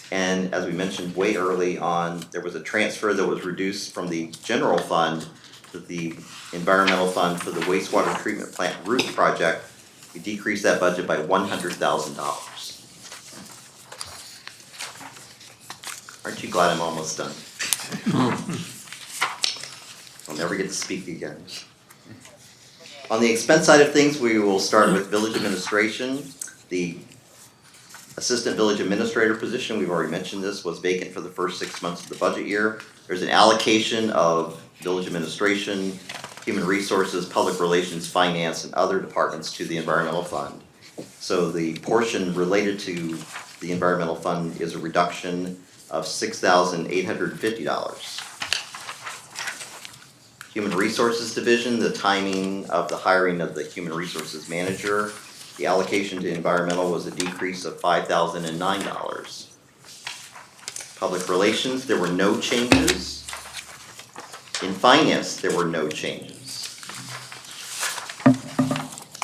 And as we mentioned way early on, there was a transfer that was reduced from the general fund to the environmental fund for the wastewater treatment plant roof project. We decreased that budget by $100,000. Aren't you glad I'm almost done? I'll never get to speak again. On the expense side of things, we will start with village administration. The assistant village administrator position, we've already mentioned this, was vacant for the first 6 months of the budget year. There's an allocation of village administration, human resources, public relations, finance, and other departments to the environmental fund. So the portion related to the environmental fund is a reduction of $6,850. Human Resources Division, the timing of the hiring of the Human Resources Manager. The allocation to environmental was a decrease of $5,009. Public Relations, there were no changes. In Finance, there were no changes.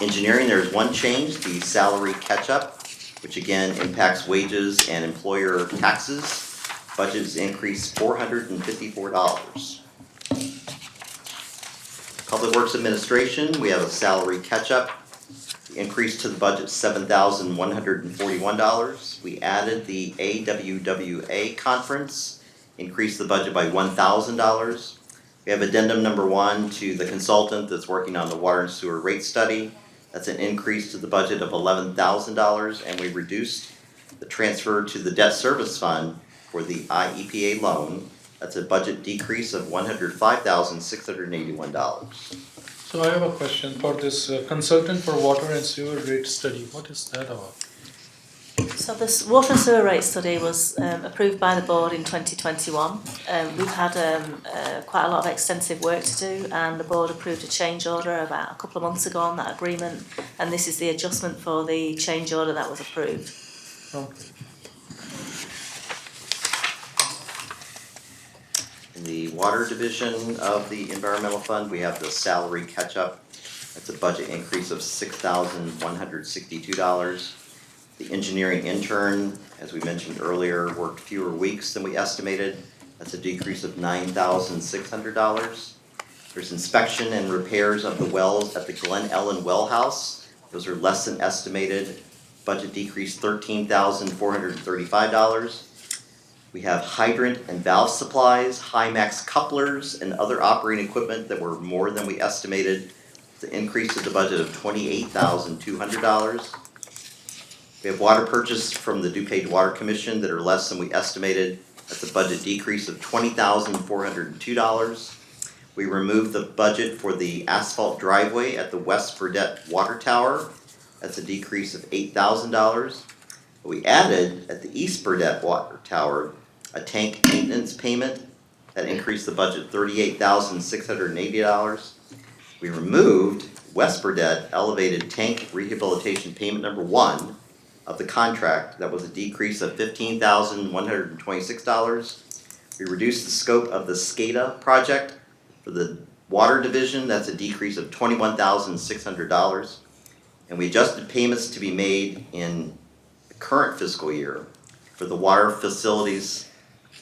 Engineering, there's one change, the salary catch-up, which again impacts wages and employer taxes. Budget is increased $454. Public Works Administration, we have a salary catch-up. The increase to the budget $7,141. We added the AWWA conference, increased the budget by $1,000. We have addendum number 1 to the consultant that's working on the water and sewer rate study. That's an increase to the budget of $11,000, and we reduced the transfer to the debt service fund for the IEPA loan. That's a budget decrease of $105,681. So I have a question for this consultant for water and sewer rate study. What is that about? So this water and sewer rate study was approved by the board in 2021. We've had quite a lot of extensive work to do, and the board approved a change order about a couple of months ago on that agreement, and this is the adjustment for the change order that was approved. Okay. In the Water Division of the Environmental Fund, we have the salary catch-up. That's a budget increase of $6,162. The engineering intern, as we mentioned earlier, worked fewer weeks than we estimated. That's a decrease of $9,600. There's inspection and repairs of the wells at the Glen Ellen Well House. Those are less than estimated. Budget decreased $13,435. We have hydrant and valve supplies, Hymax couplers, and other operating equipment that were more than we estimated. The increase to the budget of $28,200. We have water purchase from the DuPage Water Commission that are less than we estimated. That's a budget decrease of $20,402. We removed the budget for the asphalt driveway at the West Burdette Water Tower. That's a decrease of $8,000. We added at the East Burdette Water Tower a tank maintenance payment that increased the budget $38,680. We removed West Burdette elevated tank rehabilitation payment number 1 of the contract. That was a decrease of $15,126. We reduced the scope of the SCADA project for the Water Division. That's a decrease of $21,600. And we adjusted payments to be made in the current fiscal year for the water facilities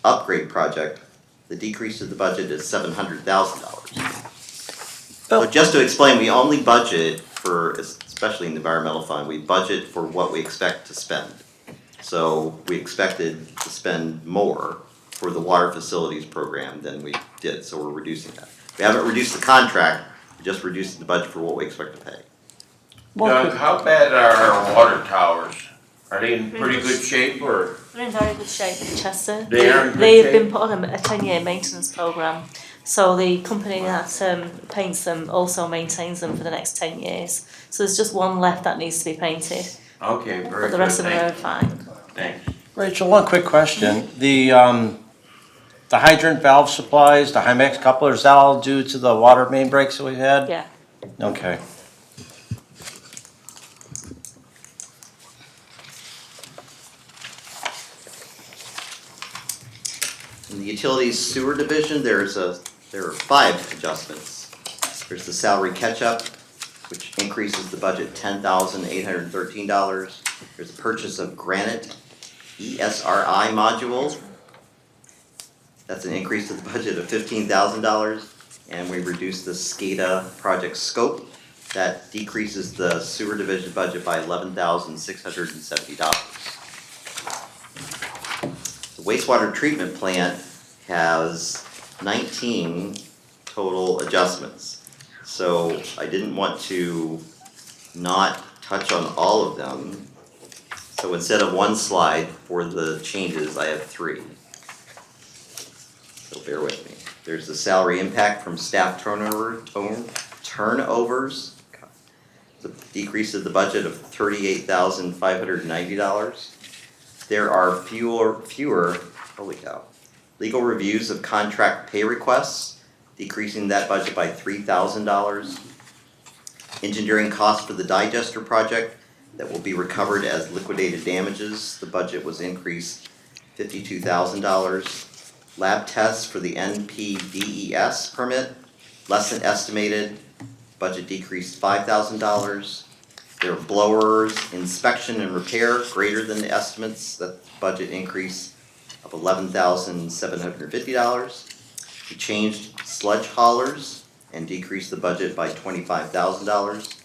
upgrade project. The decrease to the budget is $700,000. So just to explain, we only budget for, especially in the environmental fund, we budget for what we expect to spend. So we expected to spend more for the water facilities program than we did, so we're reducing that. We haven't reduced the contract, we just reduced the budget for what we expect to pay. Doug, how bad are our water towers? Are they in pretty good shape or? They're in very good shape in Chester. They are in good They've shape? been put on a 10-year maintenance programme. So the company that paints them also maintains them for the next 10 years. So there's just one left that needs to be painted, Okay, very but good. the rest of them are Thanks. fine. Thanks. Rachel, one quick question. The hydrant valve supplies, the Hymax couplers, is that all due to the water main breaks that we've had? Yeah. Okay. In the Utilities Sewer Division, there are 5 adjustments. There's the salary catch-up, which increases the budget $10,813. There's a purchase of Granite ESRI module. That's an increase to the budget of $15,000. And we reduced the SCADA project scope. That decreases the Sewer Division budget by $11,670. The wastewater treatment plant has 19 total adjustments. So I didn't want to not touch on all of them. So instead of 1 slide for the changes, I have 3. So bear with me. There's the salary impact from staff turnovers. The decrease of the budget of $38,590. There are fewer, holy cow, legal reviews of contract pay requests. decreasing that budget by $3,000. Engineering costs for the digester project that will be recovered as liquidated damages, the budget was increased $52,000. Lab tests for the NPDES permit, less than estimated, budget decreased $5,000. There are blowers, inspection and repair greater than the estimates, that budget increase of $11,750. We changed sludge haulers and decreased the budget by $25,000.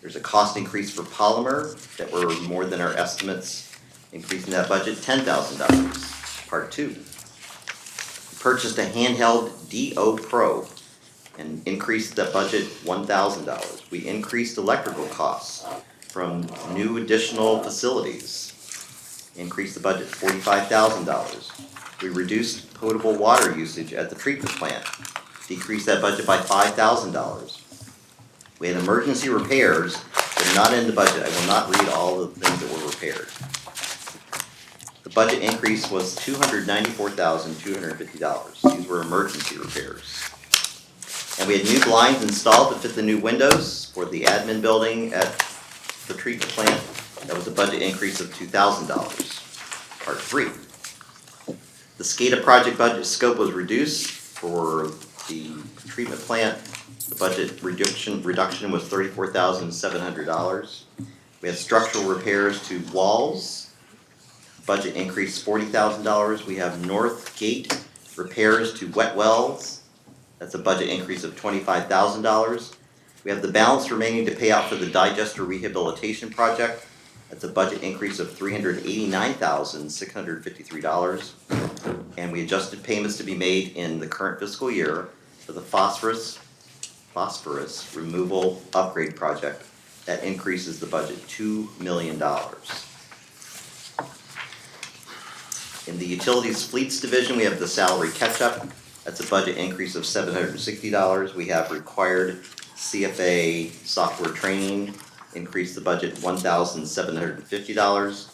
There's a cost increase for polymer that were more than our estimates, increasing that budget $10,000. Part 2. We purchased a handheld DO Pro and increased the budget $1,000. We increased electrical costs from new additional facilities, increased the budget $45,000. We reduced potable water usage at the treatment plant, decreased that budget by $5,000. We had emergency repairs that are not in the budget. I will not read all the things that were repaired. The budget increase was $294,250. These were emergency repairs. And we had new blinds installed to fit the new windows for the admin building at the treatment plant. That was a budget increase of $2,000. Part 3. The SCADA project budget scope was reduced for the treatment plant. The budget reduction was $34,700. We had structural repairs to walls. Budget increased $40,000. We have north gate repairs to wet wells. That's a budget increase of $25,000. We have the balance remaining to pay out for the digester rehabilitation project. That's a budget increase of $389,653. And we adjusted payments to be made in the current fiscal year for the phosphorus removal upgrade project. That increases the budget $2 million. In the utilities fleets division, we have the salary catch-up. That's a budget increase of $760. We have required CFA software training, increase the budget $1,750.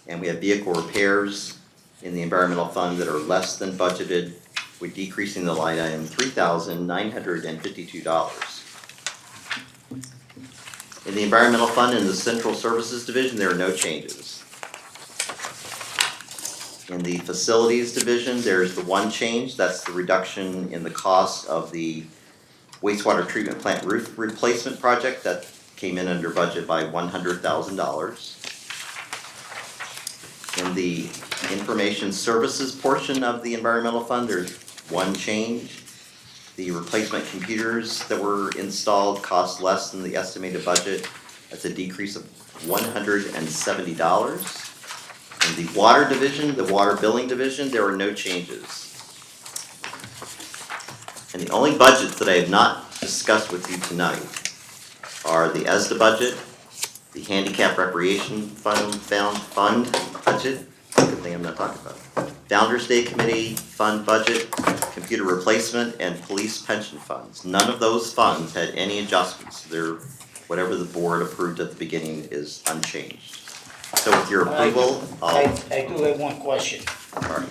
And we have vehicle repairs in the environmental fund that are less than budgeted. We're decreasing the line item $3,952. In the environmental fund in the central services division, there are no changes. In the facilities division, there's the one change, that's the reduction in the cost of the wastewater treatment plant roof replacement project that came in under budget by $100,000. In the information services portion of the environmental fund, there's one change. The replacement computers that were installed cost less than the estimated budget. That's a decrease of $170. In the water division, the water billing division, there are no changes. And the only budgets that I have not discussed with you tonight are the ESDA budget, the handicap recreation fund budget, good thing I'm not talking about, Founder's Day Committee fund budget, computer replacement, and police pension funds. None of those funds had any adjustments. They're, whatever the board approved at the beginning is unchanged. So with your approval, I do have one question. sorry.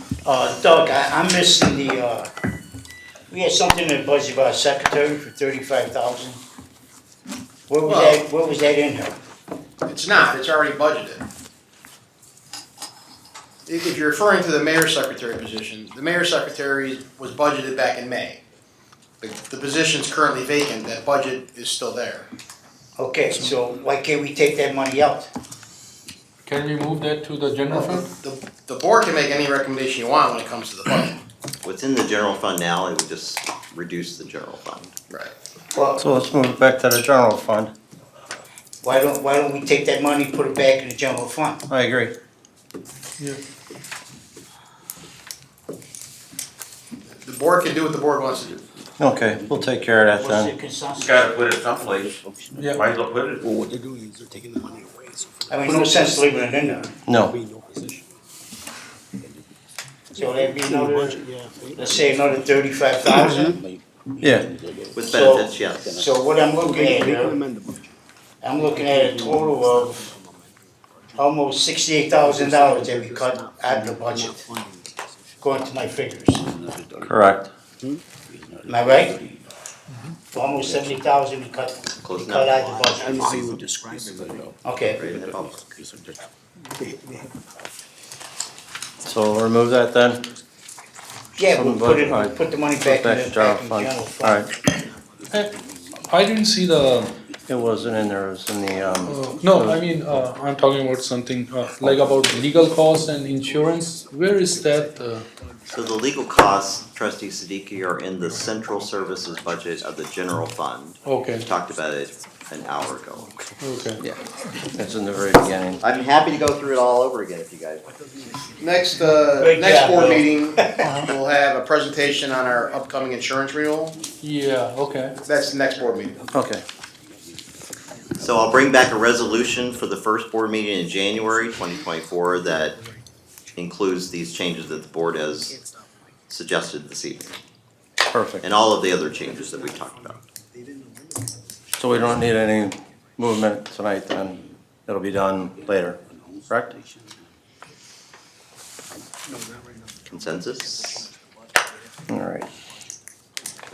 Doug, I'm missing the, we had something in the budget about a secretary for $35,000. Where was that in there? It's not, it's already budgeted. If you're referring to the mayor's secretary position, the mayor's secretary was budgeted back in May. The position's currently vacant, that budget is still there. Okay, so why can't we take that money out? Can we move that to the general fund? The board can make any recommendation you want when it comes to the budget. What's in the general fund now, it would just reduce the general fund. Right. Well, So let's move it back to the general fund. why don't we take that money and put it back in the general fund? I agree. Yeah. The board can do what the board wants to do. Okay, we'll take care of that What's the then. consensus? Gotta put it someplace. Yeah. Might as well put it. Well, what they're doing is they're taking the money away, so. I mean, no sense leaving it in there. No, Be no position. So that'd be another, Budget, yeah. let's say another $35,000. yeah, With benefits, yes. So what I'm looking at They can here, amend the budget. I'm looking at a total of almost $68,000 that we cut out of the budget, according to my figures. correct. Am I right? For almost 70,000, we cut Close out enough. the budget. I don't know how you would describe it, but. Okay. Right in the bubble. So we'll remove that then? Yeah, From we'll the put it, budget, put the money Put back back in to the general general fund. fund. Alright, I didn't see the, it wasn't in there, it was in the, no, I mean, I'm talking about something, like about legal costs and insurance. Where is that? So the legal costs, trustee Siddiqui, are in the central services budget of the general fund. Okay, We talked about it an hour ago. okay. yeah, it's in the very beginning. I'm happy to go through it all over again if you guys want. Next, Great next job, board Bill. meeting, we'll have a presentation on our upcoming insurance renewal. Yeah, okay. That's the next board meeting. Okay, So I'll bring back a resolution for the first board meeting in January 2024 that includes these changes that the board has suggested this evening. perfect. And all of the other changes that we've talked about. So we don't need any movement tonight then, it'll be done later, correct? Consensus? Alright,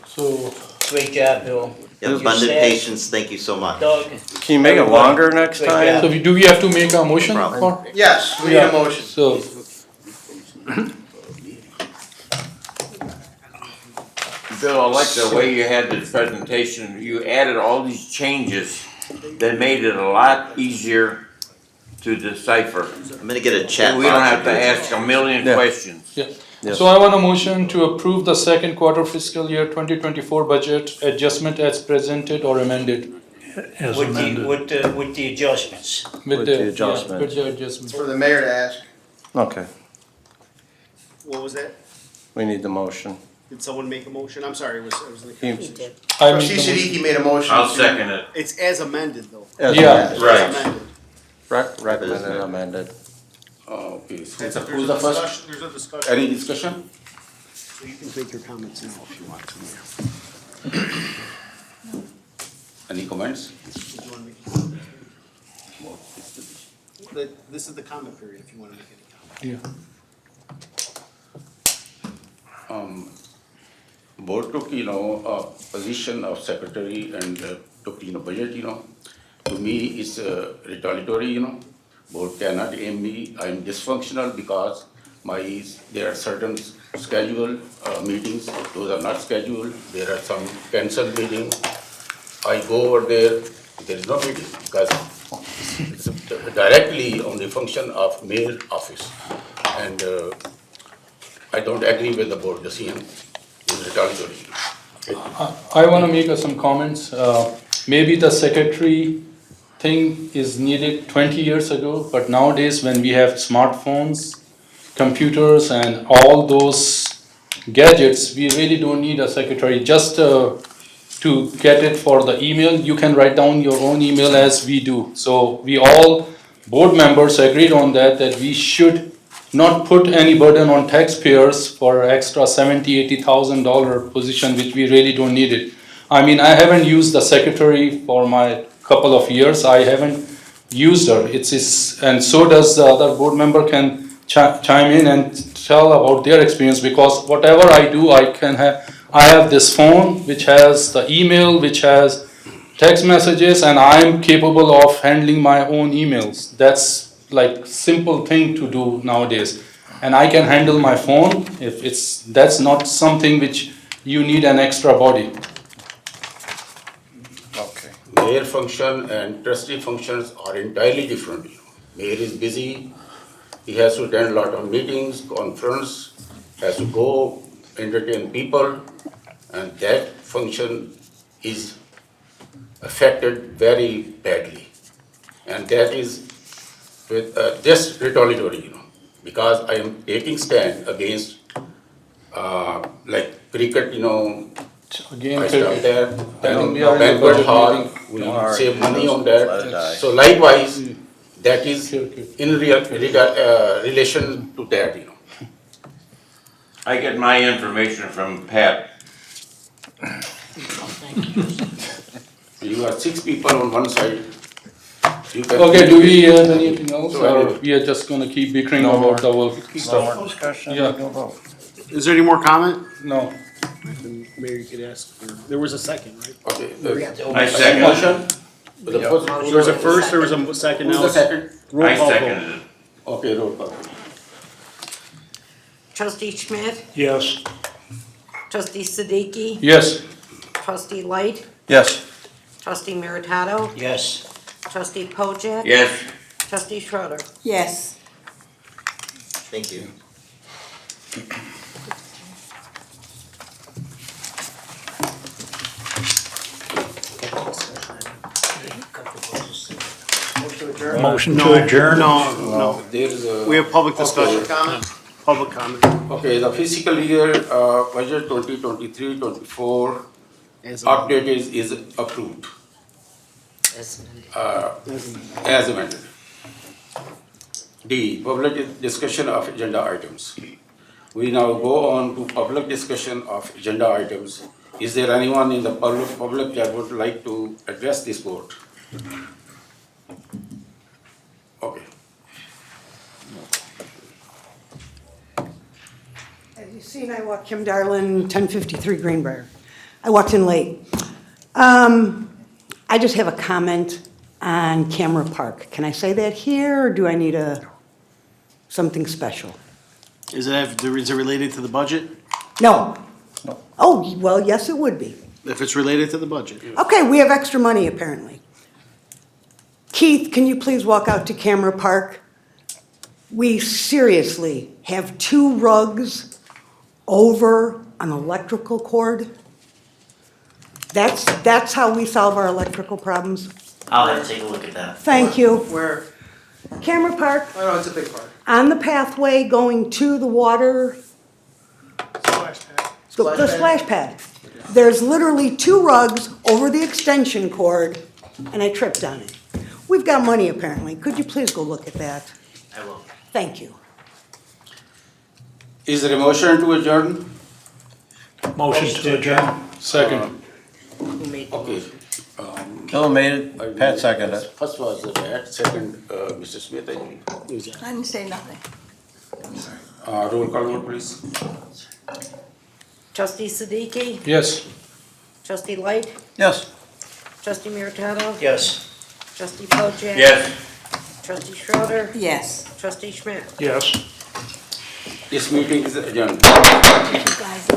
So, Great job, Bill. You have abundant patience, thank you so much. Doug, can you make it longer next Great time? so do we have to make a motion Problem. for? Yes, we need a motion. So, Bill, I like the way you had this presentation. You added all these changes that made it a lot easier to decipher. I'm gonna get a chat We don't box have to if ask a million Yeah. questions. yeah. Yes. So I want a motion to approve the second quarter fiscal year 2024 budget adjustment as presented or amended. As with amended. with the adjustments. With the yeah, adjustments. With the adjustments. For the mayor to ask. Okay, What was that? we need the motion. Did someone make a motion? I'm sorry, it was the. You- I make Trustee the motion. Siddiqui made a motion. I'll to- second it. It's as amended though. as Yeah. amended. Right. As amended. Recommended amended. Okay, so There's who's the first? There's a discussion, Any discussion? so you can make your comments now if you want to. Any comments? Did you wanna make- This is the comment period if you wanna make any comments. Yeah. Board took, a position of secretary and took, budget, to me it's retaliatory, Board cannot aim me, I'm dysfunctional because there are certain scheduled meetings, those are not scheduled, there are some cancelled meetings. I go over there is no meeting because it's directly on the function of mayor office. And I don't agree with the board decision, it's retaliatory. I want to make some comments. Maybe the secretary thing is needed 20 years ago, but nowadays when we have smartphones, computers and all those gadgets, we really don't need a secretary. Just to get it for the email, you can write down your own email as we do. So we all, board members agreed on that we should not put any burden on taxpayers for extra $70,000-$80,000 position, which we really don't need it. I mean, I haven't used the secretary for my couple of years. I haven't used her. And so does the other board member can chime in and tell about their experience, because whatever I do, I have this phone which has the email, which has text messages, and I'm capable of handling my own emails. That's like simple thing to do nowadays. And I can handle my phone if that's not something which you need an extra body. Okay. Mayor function and trustee functions are entirely different. Mayor is busy, he has to attend a lot of meetings, conference, has to go entertain people, and that function is affected very badly. And that is with just retaliatory, because I am taking stand against like cricket, Again, I stopped there, then we are in the banquet budget hall, meeting. we Alright, save money on let it die. that. So likewise, that is Okay. in relation to that, I get my information from Pat. You are 6 people on one side. You can- Okay, do we have anything else, So or anyway. we are just gonna keep bickering No more. about the whole No stuff? more discussion? Yeah. Go vote. Is there any more comment? No. Then Mayor, you could ask, there was a second, right? Okay. I second. Motion? The Yeah. first- There was a first, there was a second, Who's now the it's second? roll I call vote. seconded it. Okay, roll call. Trustee Schmidt, Yes. trustee Siddiqui, Yes. trustee Light, Yes. trustee Meritato, Yes. trustee Pojek. Yes, Trustee Schroeder. Yes. Thank you. Motion No, to adjourn? No, no, There is a. we have public discussion, Comment? public comment. Okay, the fiscal year, budget 2023-24 As update is approved, as amended. D, public discussion of agenda items. We now go on to public discussion of agenda items. Is there anyone in the public that would like to address this board? Okay. As you see, I walked Kim Darlin, 1053 Greenbrier. I walked in late. I just have a comment on Camera Park. Can I say that here, or do I need something special? Is it related to the budget? No. Oh, well, yes, it would be. If it's related to the budget. Okay, we have extra money, apparently. Keith, can you please walk out to Camera Park? We seriously have 2 rugs over an electrical cord. That's how we solve our electrical problems. I'll have to take a look at that. Thank you. Where, Camera Park, I know it's a big part. on the pathway going to the water, Splash pad. the splash pad. There's literally 2 rugs over the extension cord, and I tripped on it. We've got money apparently. Could you please go look at that? I will. Thank you. Is there a motion to adjourn? Motion to adjourn? Second. Okay. Bill made it, Pat seconded it. First was Pat, second, Mr. Smith, I think. I didn't say nothing. Roll call vote, please. Trustee Siddiqui, Yes. trustee Light, Yes. trustee Meritato, Yes. trustee Pojek. yes. Trustee Schroeder, Yes. trustee Schmidt. Yes. This meeting is adjourned. You guys are